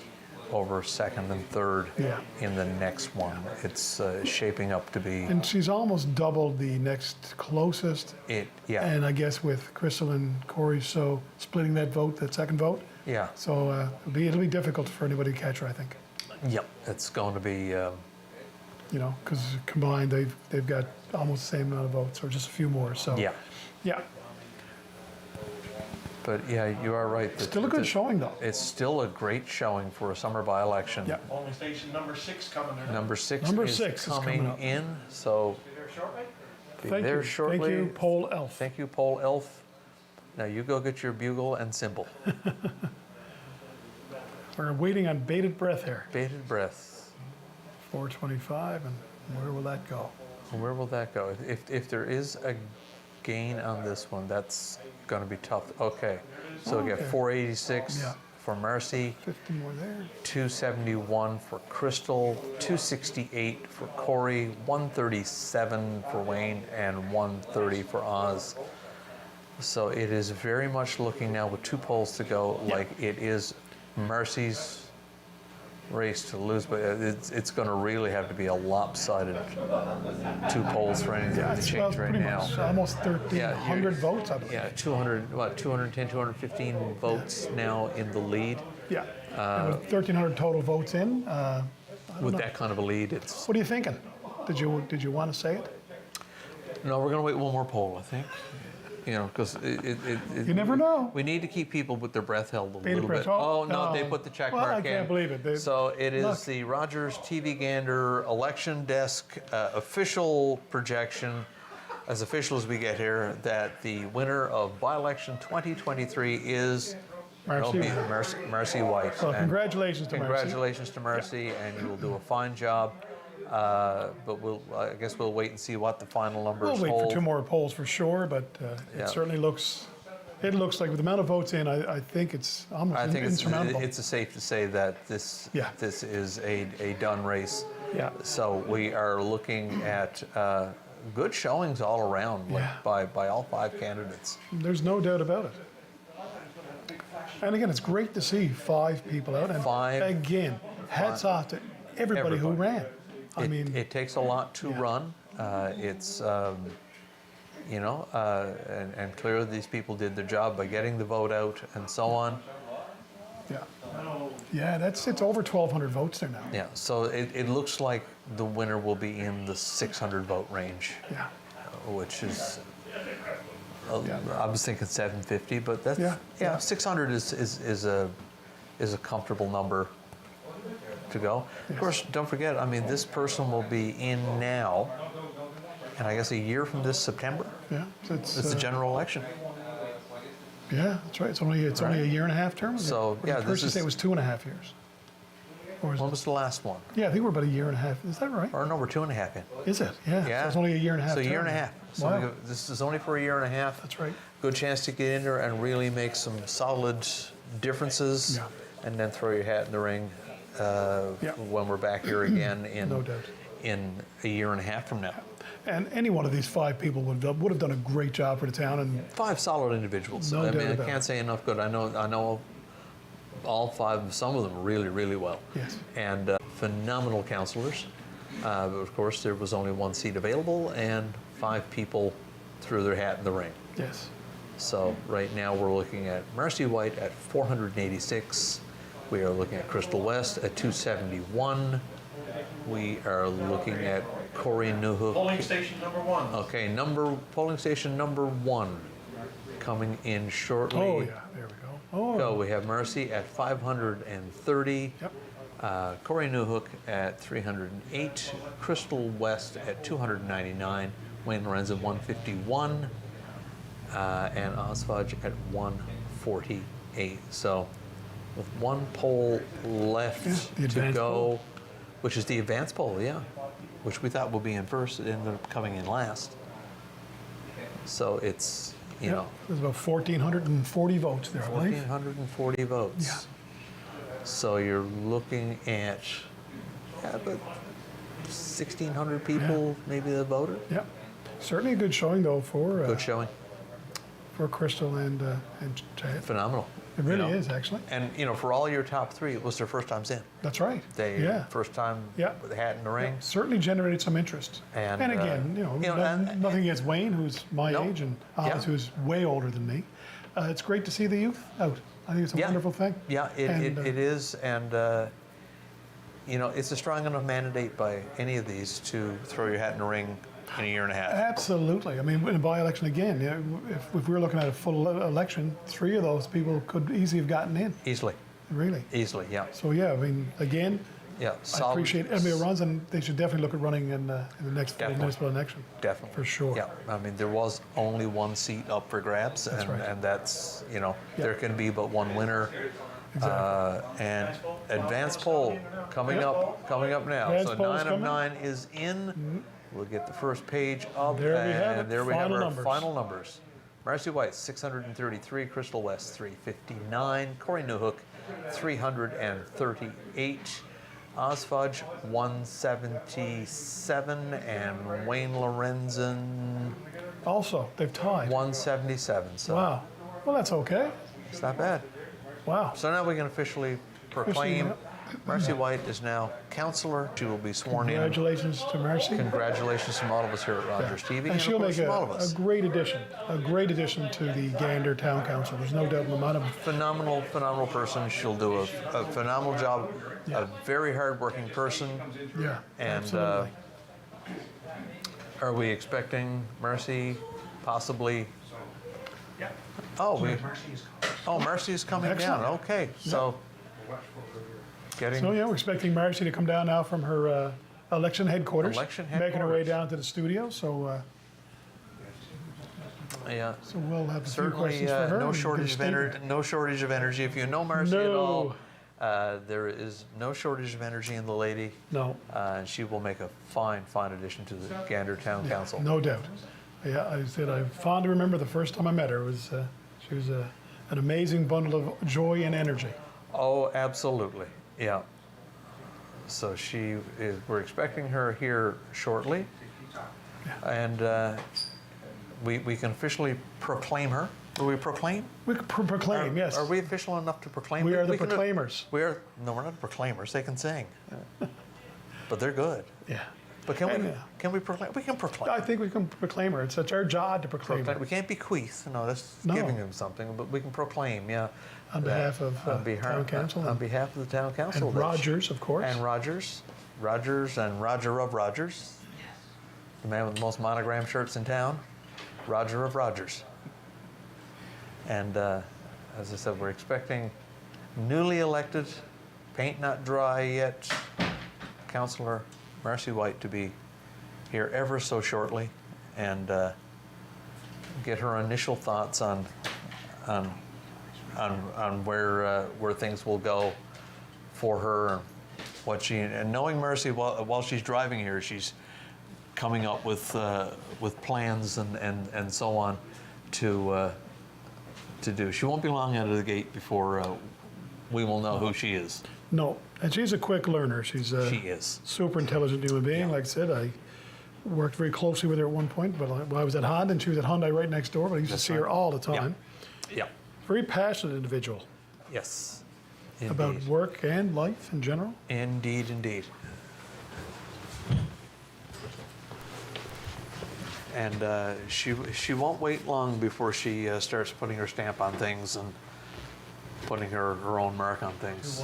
over second and third Yeah. in the next one, it's shaping up to be and she's almost doubled the next closest. it. Yeah. And I guess with Crystal and Corey, so splitting that vote, that second vote. Yeah. So it'll be difficult for anybody to catch her, I think. Yep. It's going to be. You know, because combined they've got almost the same amount of votes, or just a few more. So Yeah. yeah, But yeah, you are right. still a good showing though. It's still a great showing for a summer by-election. Yeah. Polling station number 6 coming there. Number 6 Number is 6 is coming coming up. in, so Be there shortly. be Thank there you. shortly. Thank you, poll elf. Thank you, poll elf. Now you go get your bugle and cymbal. We're waiting on bated breath here. Bated breath. 425, and where will that go? Where will that go? If there is a gain on this one, that's going to be tough. Okay, so we got Okay. 486 Yeah. for Mercy, 50 more there. 271 for Crystal, 268 for Corey, 137 for Wayne, and 130 for Oz. So it is very much looking now with 2 polls to go like it is Mercy's race to lose, but it's going to really have to be a lopsided 2 polls for anything to It's change right pretty now. much almost 1,300 votes, I believe. Yeah, 210, 215 votes now in the lead. Yeah. And with 1,300 total votes in, With that kind of a lead, it's what are you thinking? Did you want to say it? no. We're going to wait one more poll, I think. You know, because You never know. We need to keep people with their breath held a Bated little breath. bit. Oh, Oh, no, they no. put the check Well, mark I can't in. believe it. So it is Look. the Rogers TV Gander election desk official projection, as official as we get here, that the winner of by-election 2023 is Marcy. Marcy White. Well, And congratulations to Marcy. congratulations to Marcy, and you will do a fine job. But I guess we'll wait and see what the final numbers We'll wait hold. for 2 more polls for sure, but Yeah. it certainly looks. It looks like with the amount of votes in, I think it's almost I think insurmountable. it's safe to say that this Yeah. this is a done race. Yeah. So we are looking at good showings all around, like Yeah. by all 5 candidates. There's no doubt about it. And again, it's great to see 5 people out. And 5. again, hats off to everybody who ran. I mean, It takes a lot to Yeah. run. It's you know, and clearly these people did their job by getting the vote out and so on. yeah. Yeah, it's over 1,200 votes there now. Yeah. So it looks like the winner will be in the 600 vote range, Yeah. which is. Yeah. I was thinking 750, but that's Yeah. 600 is a comfortable number to go. Of course, don't forget. I mean, this person will be in now, and I guess a year from this September, Yeah. It's it's the general election. yeah, that's right. It's only a year and a half term. So, Or yeah, the this person is- say it was 2.5 years. Or is When it? was the last one? Yeah, I think we're about a year and a half. Is that right? Or no, we're 2.5 in. Is it? Yeah. Yeah. So it's only a year and a half. So a year term. and a half. So Wow. this is only for a year and a half. That's right. Good chance to get in there and really make some solid differences, Yeah. and then throw your hat in the ring Yeah. when we're back here again in No doubt. in a year and a half from now. And any one of these 5 people would have done a great job for the town. And 5 solid individuals. No I mean, doubt I about can't it. say enough good. I know all 5, some of them really, really well. Yes. And phenomenal counselors. But of course, there was only 1 seat available, and 5 people threw their hat in the ring. yes. So right now we're looking at Marcy White at 486. We are looking at Crystal West at 271. We are looking at Corey Newhook. Polling station number 1. Okay, polling station number 1 coming in shortly. Oh, yeah. There we go. Oh, So we have Mercy at 530. Yep. Corey Newhook at 308. Crystal West at 299. Wayne Lorenz at 151. And Osfudge at 148. So with 1 poll left Yeah, the to advanced go, poll. which is the advance poll, yeah, which we thought would be in first, it ended up coming in last. So it's, you know, There's about 1,440 votes there, I believe. 1,440 votes. Yeah. So you're looking at about 1,600 people maybe that voted. Yeah. Certainly a good showing, though, for Good showing. Crystal and Chad. Phenomenal. It really You know? is, actually. And, you know, for all your top 3, it was their first times in. That's right. They first time Yeah. with a hat in the ring. Certainly generated some interest. And, again, nothing against Wayne, who's my No. age, and Alice, Yeah. who's way older than me. It's great to see the youth out. I think it's a Yeah. wonderful thing. Yeah, And, it is, and you know, it's a strong enough mandate by any of these to throw your hat in the ring in a year and a half. Absolutely. I mean, in a by-election again, if we were looking at a full election, 3 of those people could easily have gotten in, Easily, really. yeah. So yeah, I mean, again, Yeah, I appreciate everybody who runs, and they should definitely look at running in the next Definitely. municipal election. Definitely. For sure. Yeah, I mean, there was only 1 seat up for grabs, That's and, right. and that's, you know, Yeah. there can be but 1 winner. And advanced poll coming up now. Advanced So poll's 9 of coming. 9 is in. We'll get the first page up, There we have and it. there we have Final our numbers. final numbers. Marcy White, 633. Crystal West, 359. Corey Newhook, 338. Osfudge, 177. And Wayne Lorenzen, Also, they've tied. 177. So Wow. Well, that's okay. it's not bad. Wow. So now we can officially proclaim Marcy White is now councillor. She will be sworn in. Congratulations to Mercy. Congratulations from all of us here at Rogers TV, And she'll of course make from all of a us. great addition to the Gander Town Council. There's no doubt in my mind. Phenomenal person. She'll do a phenomenal job. Yeah. A very hard-working person. Yeah, And absolutely. are we expecting Mercy possibly Oh, Mercy is coming down. Excellent. Okay, so getting So yeah, we're expecting Marcy to come down now from her election headquarters. Election Making her way headquarters. down to the studio, so yeah. so we'll have a few Certainly, questions for her. no and get a shortage of statement. no shortage of energy. If you know Marcy at No. all, there is no shortage of energy in the lady. No, And she will make a fine addition to the Gander Town Council. no doubt. Yeah, I said I fondly remember the first time I met her. It was she was an amazing bundle of joy and energy. Oh, absolutely. Yeah. So we're expecting her here shortly. And we can officially proclaim her. Will we proclaim? We could proclaim, yes. Are we official enough to proclaim? We are the can- proclaimers. No, we're not proclaimers. They can sing. But they're good. Yeah. But can we proclaim? We can proclaim. I think we can proclaim her. It's our job to proclaim her. We can't bequeath. No, that's No. giving them something. But we can proclaim, yeah. On behalf of town council. On behalf of the town council. And Rogers, of course. And Rogers and Roger of Rogers. The man with the most monogram shirts in town. Roger of Rogers. And as I said, we're expecting newly elected, paint not dry yet, Councillor Marcy White to be here ever so shortly and get her initial thoughts on where things will go for her, and knowing Marcy while she's driving here, she's coming up with plans and so on to do. She won't be long out of the gate before we will know who she is. No, and she's a quick learner. She's a She is. super intelligent human being. Like I said, I worked very closely with her at one point, but I was at Honda and she was at Hyundai right next door, but I used to see her all the time. Yeah. Very passionate individual Yes. about Indeed. work and life in general. Indeed, indeed. And she won't wait long before she starts putting her stamp on things and putting her own mark on things.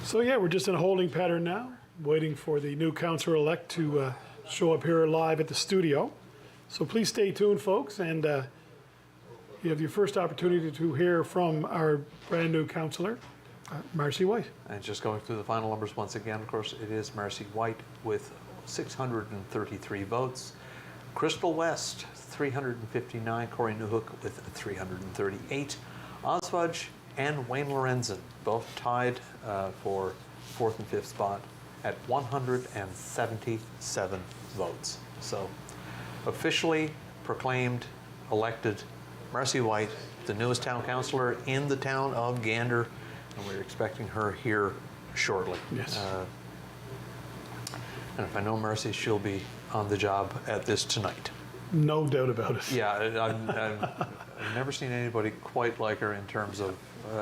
So yeah, we're just in a holding pattern now, waiting for the new councillor-elect to show up here live at the studio. So please stay tuned, folks, and you have your first opportunity to hear from our brand new councillor, Marcy White. And just going through the final numbers once again, of course, it is Marcy White with 633 votes. Crystal West, 359. Corey Newhook with 338. Oswudge and Wayne Lorenzen both tied for fourth and fifth spot at 177 votes. So officially proclaimed, elected Marcy White, the newest town councillor in the town of Gander, and we're expecting her here shortly. Yes. And if I know Marcy, she'll be on the job at this tonight. No doubt about it. Yeah, I've never seen anybody quite like her in terms of,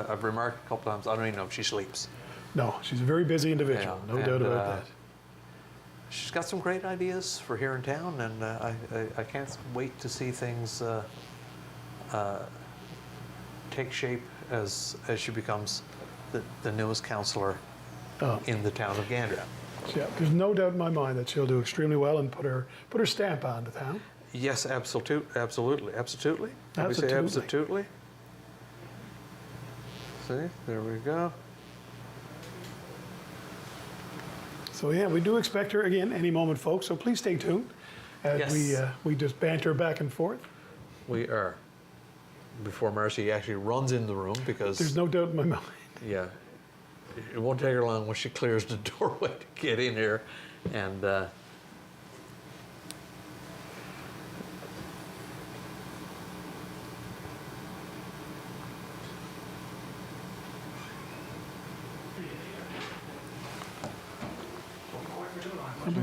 I've remarked a couple times, I don't even know if she sleeps. No, she's a very busy individual. Yeah, No doubt and, about that. She's got some great ideas for here in town, and I can't wait to see things take shape as she becomes the newest councillor Oh. in the town of Gander. Yeah, there's no doubt in my mind that she'll do extremely well and put her stamp on the town. Yes, absolutely. Can we say Absolutely. absolutely? See, there we go. So yeah, we do expect her again any moment, folks. So please stay tuned as Yes. we just banter back and forth. We are. Before Marcy actually runs in the room, because There's no doubt in my mind. yeah, it won't take her long when she clears the doorway to get in here, and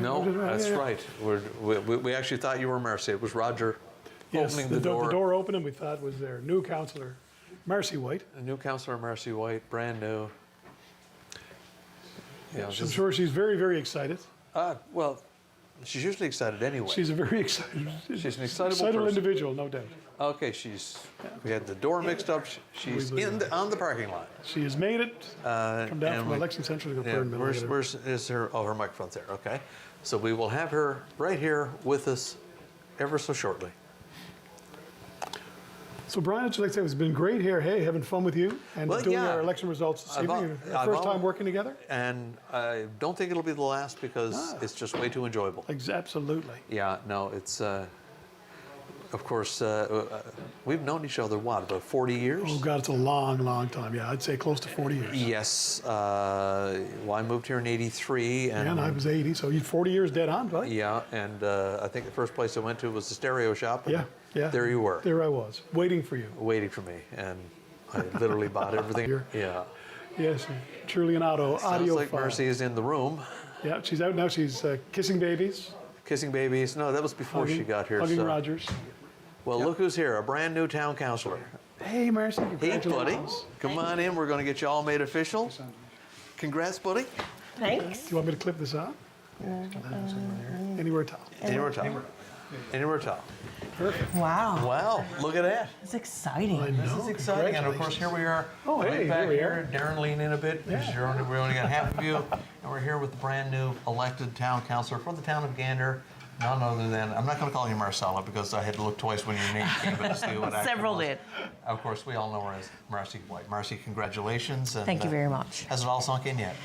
no, that's Yeah. right. We actually thought you were Marcy. It was Roger Yes, opening the the door. door opened and we thought was their new councillor, Marcy White. A new councillor, Marcy White, brand new. Yeah, I'm sure she's very, very excited. well, she's usually excited anyway. She's a very excited, She's an excitable person. individual, no doubt. Okay, we had the door mixed up. She's on the parking lot. She has made it. Come down and from Election Central to go Yeah, Middle. where's is her? Oh, her microphone's there. Okay, so we will have her right here with us ever so shortly. So Brian, I'd just like to say it's been great here. Hey, having fun with you and Well, doing yeah. our election results this I've evening. al- Our I've first al- time working together? And I don't think it'll be the last because it's just way too enjoyable. Absolutely. Yeah, no, it's, of course, we've known each other, what, about 40 years? Oh God, it's a long, long time. Yeah, I'd say close to 40 years. Yes. Well, I moved here in '83, And I was 80, so you 40 years dead on, buddy. yeah, and I think the first place I went to was the stereo shop. And Yeah. there you were, There I was, waiting for you. waiting for me, and I literally bought everything. Here. Yeah. Yes, truly an Sounds like audiophile. Mercy is in the room, Yeah, she's out now. She's kissing babies, kissing babies. No, that was before she got here. hugging so. Rogers. Well, look who's here, a brand new town councilor. Hey, Marcy, Hey, buddy, congratulations. come on in. We're going to get you all made official. Congrats, buddy. Thanks. Do you want me to clip this out? Anywhere at all. Anywhere top. Anywhere top. Wow. Wow, look at that. It's exciting. This is exciting, and of course here we are. Oh, hey, right back here we here. Darren, lean in a bit because we only got half of you, and we're here with the brand new elected town councilor for the town of Gander. None other than, I'm not going to call you Marcella because I had to look twice when your name came up to see what actor Several was. did. Of course, we all know her as Marcy White. Marcy, congratulations. And, Thank you very much. Has it all sunk in yet?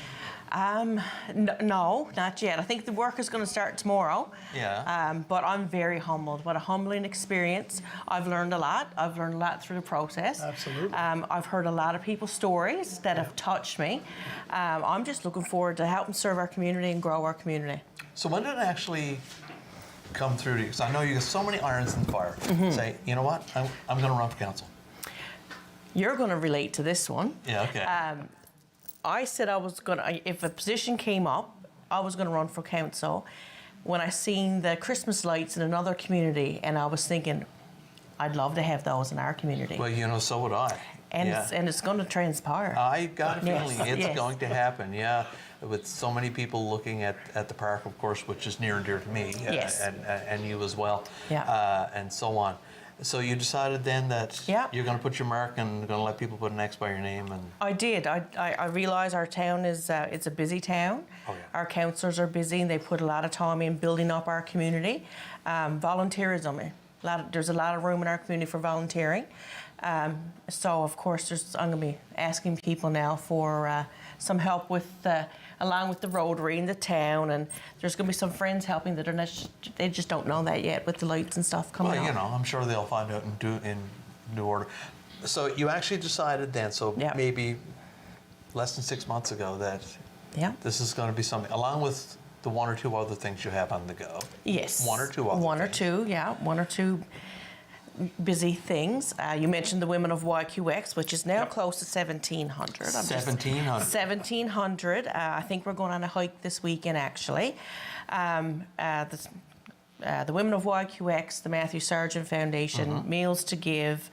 No, not yet. I think the work is going to start tomorrow. Yeah. But I'm very humbled. What a humbling experience. I've learned a lot. I've learned a lot through the process. Absolutely. I've heard a lot of people's stories that have touched me. I'm just looking forward to helping serve our community and grow our community. So when did it actually come through to you? Because I know you got so many irons in the fire. Say, you know what? I'm going to run for council. You're going to relate to this one. Yeah, okay. I said I was going to, if a position came up, I was going to run for council. When I seen the Christmas lights in another community, and I was thinking, I'd love to have those in our community. Well, you know, so would I. And yeah. it's going to transpire. I got a Yes, feeling it's yes. going to happen, yeah. With so many people looking at the park, of course, which is near and dear to me, Yes. and you as well, Yeah. and so on. So you decided then that Yeah. you're going to put your mark and going to let people put an X by your name, and I did. I realize our town is it's a busy town. Oh, yeah. Our councillors are busy and they put a lot of time in building up our community. Volunteerism, there's a lot of room in our community for volunteering. So of course I'm going to be asking people now for some help with along with the Rotary in the town, and there's going to be some friends helping that are not, they just don't know that yet with the lights and stuff coming well, up. you know, I'm sure they'll find out in due order. So you actually decided then, so Yeah. maybe less than 6 months ago, that Yeah. this is going to be something, along with the one or two other things you have on the go. Yes. One or two other One or things. two, yeah. One or two busy things. You mentioned the Women of YQX, which is now close to 1,700. 1,700. 1,700. I think we're going on a hike this weekend, actually. The Women of YQX, the Matthew Sargent Foundation, Meals to Give,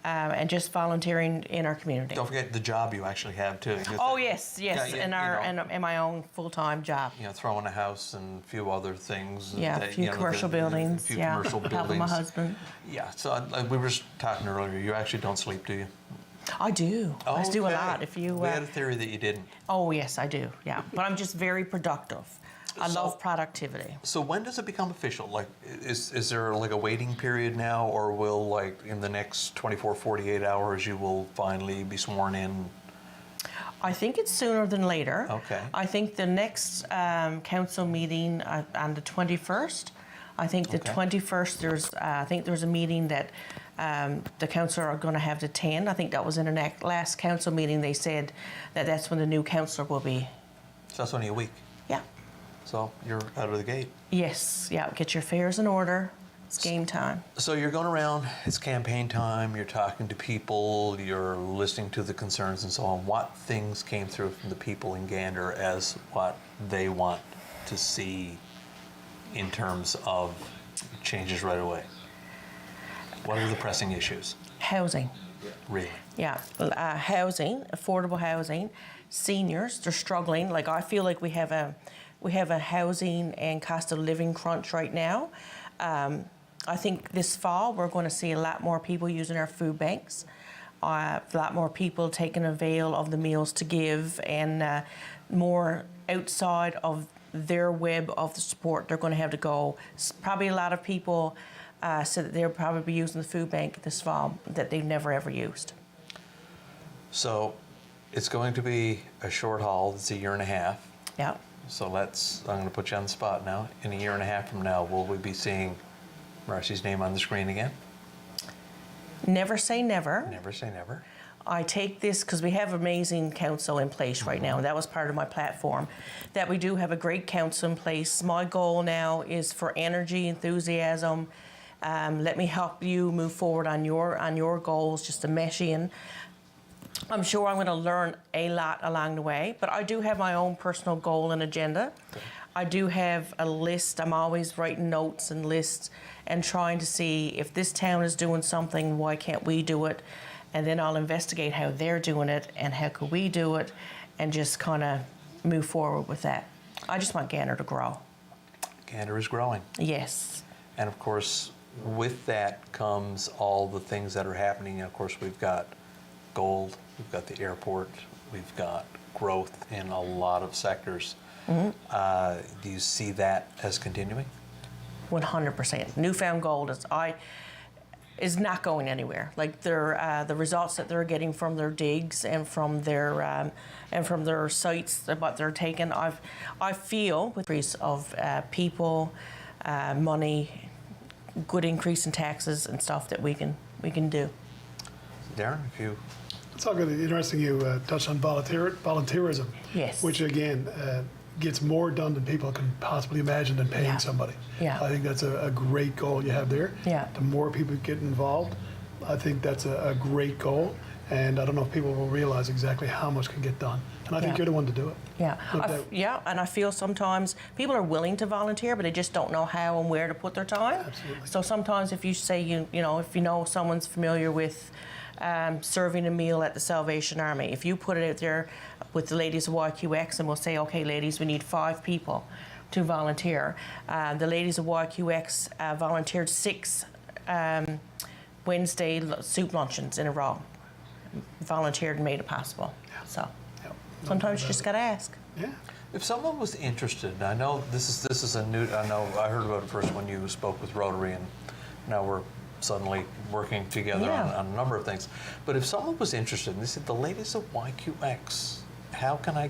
and just volunteering in our community. Don't forget the job you actually have too. Oh, yes, Yeah, in my own full-time job. You know, throwing a house and a few other things. Yeah, that, a few you know, commercial buildings. A few Yeah, commercial buildings. helping my husband. Yeah, so we were just talking earlier. You actually don't sleep, do you? I do. I do a Okay. lot. If you. We had a theory that you didn't. Oh, yes, I do. Yeah. But I'm just very productive. I So- love productivity. So when does it become official? Like, is there like a waiting period now, or will, like, in the next 24, 48 hours you will finally be sworn in? I think it's sooner than later. Okay. I think the next council meeting on the 21st. I think the Okay. 21st, I think there's a meeting that the council are going to have to attend. I think that was in the last council meeting. They said that that's when the new councillor will be. So that's only a week. Yeah. So you're out of the gate. Yes. Yeah. Get your affairs in order. It's game time. So you're going around, it's campaign time, you're talking to people, you're listening to the concerns and so on. What things came through from the people in Gander as what they want to see in terms of changes right away? What are the pressing issues, Housing. really? Yeah, housing, affordable housing, seniors, they're struggling. Like, I feel like we have a housing and cost of living crunch right now. I think this fall we're going to see a lot more people using our food banks, a lot more people taking avail of the Meals to Give, and more outside of their web of the support they're going to have to go. Probably a lot of people so that they'll probably be using the food bank this fall that they've never ever used. So it's going to be a short haul. It's a year and a half. Yeah. So I'm going to put you on the spot now. In a year and a half from now, will we be seeing Marcy's name on the screen again? Never say never. Never say never. I take this because we have amazing council in place right now, and that was part of my platform, that we do have a great council in place. My goal now is for energy, enthusiasm. Let me help you move forward on your goals, just to mesh in. I'm sure I'm going to learn a lot along the way, but I do have my own personal goal and agenda. Okay. I do have a list. I'm always writing notes and lists and trying to see if this town is doing something, why can't we do it? And then I'll investigate how they're doing it and how could we do it, and just kind of move forward with that. I just want Gander to grow. Gander is growing. Yes. And of course, with that comes all the things that are happening. Of course, we've got gold, we've got the airport, we've got growth in a lot of sectors. Mm-hmm. Do you see that as continuing? 100%. Newfound Gold is not going anywhere. Like the results that they're getting from their digs and from their sites, what they're taking, I feel with increase of people, money, good increase in taxes and stuff that we can do. Darren, if you. It's all good. Interesting you touched on volunteerism. Yes. Which again gets more done than people can possibly imagine than paying somebody. Yeah. I think that's a great goal you have there. Yeah. The more people get involved, I think that's a great goal. And I don't know if people will realize exactly how much can get done. And I think you're the one to do it. Yeah. And I feel sometimes people are willing to volunteer, but they just don't know how and where to put their time. Absolutely. So sometimes if you say, if you know someone's familiar with serving a meal at the Salvation Army, if you put it out there with the ladies of YQX and we'll say, okay, ladies, we need 5 people to volunteer. The ladies of YQX volunteered 6 Wednesday soup luncheons in a row. Volunteered and made it possible. Yeah. So sometimes you just got to ask. Yeah. If someone was interested, and I know this is a new. I know I heard about it first when you spoke with Rotary, and now we're suddenly working together on a number of things. But if someone was interested, and they said, the ladies of YQX, how can I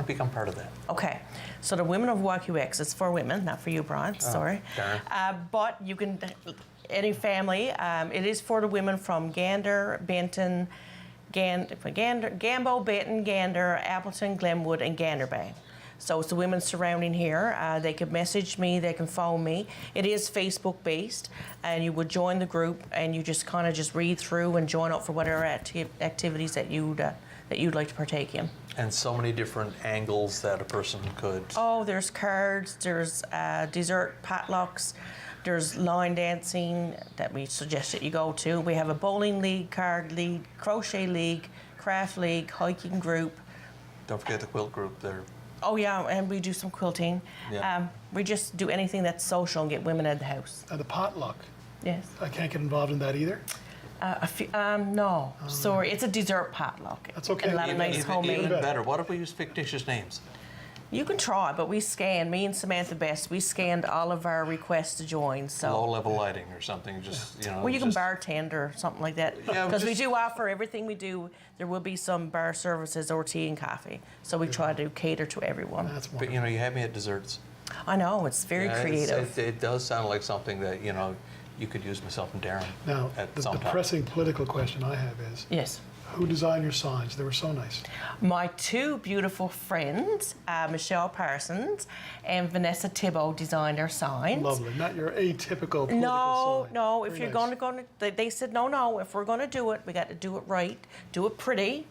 become part of that? Okay, so the Women of YQX, it's for women, not for you, Brian, sorry. But you can, any family, it is for the women from Gander, Benton, Gambo, Benton, Gander, Appleton, Glenwood, and Gander Bay. So it's the women surrounding here. They can message me, they can phone me. It is Facebook based, and you would join the group and you just kind of just read through and join up for whatever activities that you'd like to partake in. And so many different angles that a person could. Oh, there's cards, there's dessert potlucks, there's line dancing that we suggest that you go to. We have a bowling league, card league, crochet league, craft league, hiking group. Don't forget the quilt group there. Oh yeah, and we do some quilting. Yeah. We just do anything that's social and get women out of the house. And the potluck. Yes. I can't get involved in that either. No, sorry, it's a dessert potluck. That's okay. And a lot of nice homemade. Even better. What if we use fictitious names? You can try, but we scanned, me and Samantha Best, we scanned all of our requests to join. So Low-level lighting or something, just, you know. Well, you can bartend or something like that. Yeah, Because we just- do offer everything we do. There will be some bar services or tea and coffee. So we try to cater to everyone. That's But, you know, you had me at desserts. I know, it's very Yeah, creative. It does sound like something that, you know, you could use myself and Darren Now, at the some time. pressing political question I have is, Yes. who designed your signs? They were so nice. My 2 beautiful friends, Michelle Parsons and Vanessa Thibault, designed our signs. Lovely. Not your atypical political sign. No. If Very you're nice. going to, they said no. If we're going to do it, we got to do it right, do it pretty,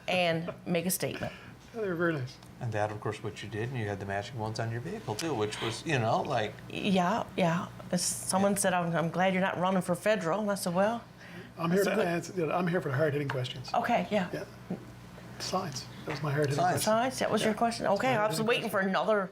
and make a statement. Yeah, they were very nice. And that, of course, what you did, and you had the matching ones on your vehicle too, which was, you know, like. Yeah. Someone said, I'm glad you're not running for federal. And I said, well, I'm here to answer. I'm here for the hard-hitting questions. okay, yeah. Yeah. Signs. That was my hard-hitting Science. question. Science, that was your question? Okay, I was waiting for another.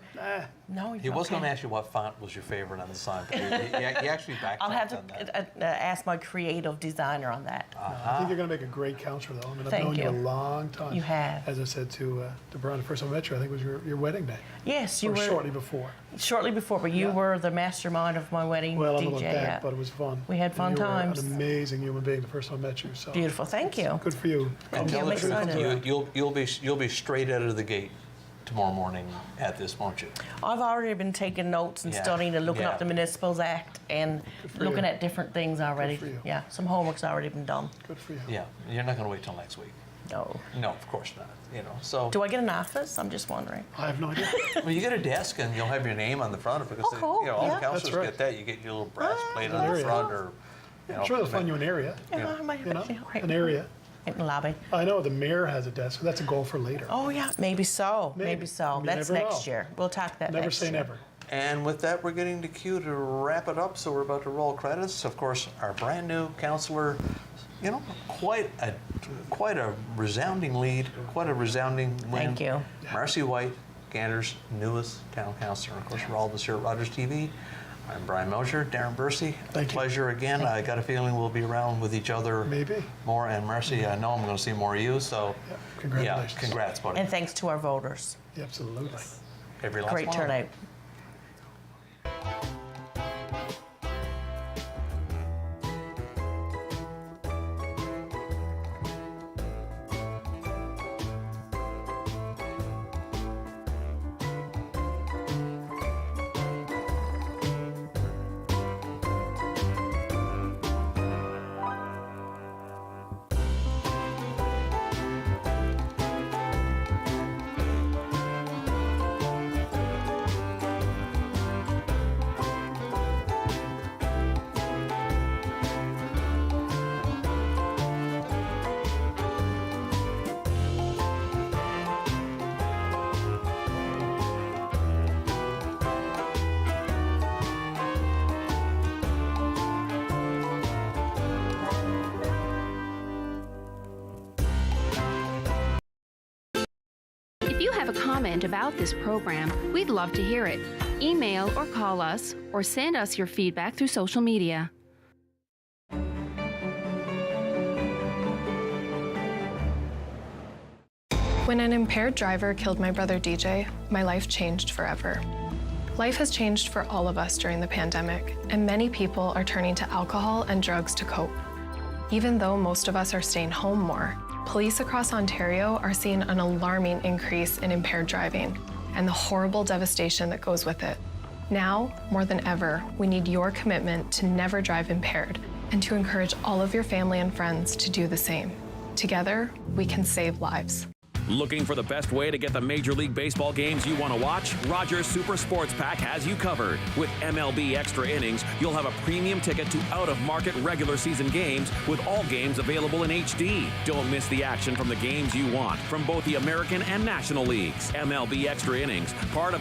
No, He was okay. going to ask you what font was your favorite on the sign, but you actually backtracked I'll have on that. to ask my creative designer on that. I think you're going to make a great counselor, though. I mean, I've Thank known you you. a long time. You have. As I said to Brian, the first time I met you, I think it was your wedding day. Yes, you Or were shortly before. shortly before, but you Yeah. were the mastermind of my wedding Well, I'm DJ. going yeah. back, but it was fun. We had And fun you times. were an amazing human being the first time I met you. So Beautiful, thank you. good for you. And Yeah, tell I'm the truth, excited. you'll be straight out of the gate tomorrow morning at this, won't you? I've already been taking notes and Yeah, studying and looking yeah. up the Municipals Act and for looking you. at different things already. for you. Yeah, some homework's already been done. Good for you. Yeah, you're not going to wait till next week. No. No, of course not. You know, so Do I get an office? I'm just wondering. I have no idea. well, you get a desk and you'll have your name on the front of it because Oh, cool. you know all Yeah. the counselors That's right. get that. You get your little brass plate on There the you front, go. or you know, I'm sure they'll find you an area. Yeah, I might, You know, right. an area. In the lobby. I know the mayor has a desk. So that's a goal for later. Oh, yeah. Maybe so. Maybe. Maybe so. You That's never next know. year. We'll talk that Never next say year. never. And with that, we're getting to cue to wrap it up. So we're about to roll credits. Of course, our brand new counselor, you know, quite a resounding lead, quite a resounding win. Thank you. Marcy White, Gander's newest town councilor. Of course, we're all of us here at Rogers TV. I'm Brian Mosher, Darren Bursey. Thank you. Pleasure again. I got a feeling we'll be around with each other Maybe. more. And Marcy, I know I'm going to see more of you. So, Yeah. Congratulations. yeah, congrats, buddy. And thanks to our voters. Absolutely. Every last Great one. turnout. If you have a comment about this program, we'd love to hear it. Email or call us, or send us your feedback through social media. When an impaired driver killed my brother DJ, my life changed forever. Life has changed for all of us during the pandemic, and many people are turning to alcohol and drugs to cope. Even though most of us are staying home more, police across Ontario are seeing an alarming increase in impaired driving and the horrible devastation that goes with it. Now, more than ever, we need your commitment to never drive impaired and to encourage all of your family and friends to do the same. Together, we can save lives. Looking for the best way to get the Major League Baseball games you want to watch? Rogers Super Sports Pack has you covered. With MLB Extra Innings, you'll have a premium ticket to out-of-market regular season games with all games available in HD. Don't miss the action from the games you want from both the American and National Leagues. MLB Extra Innings, part of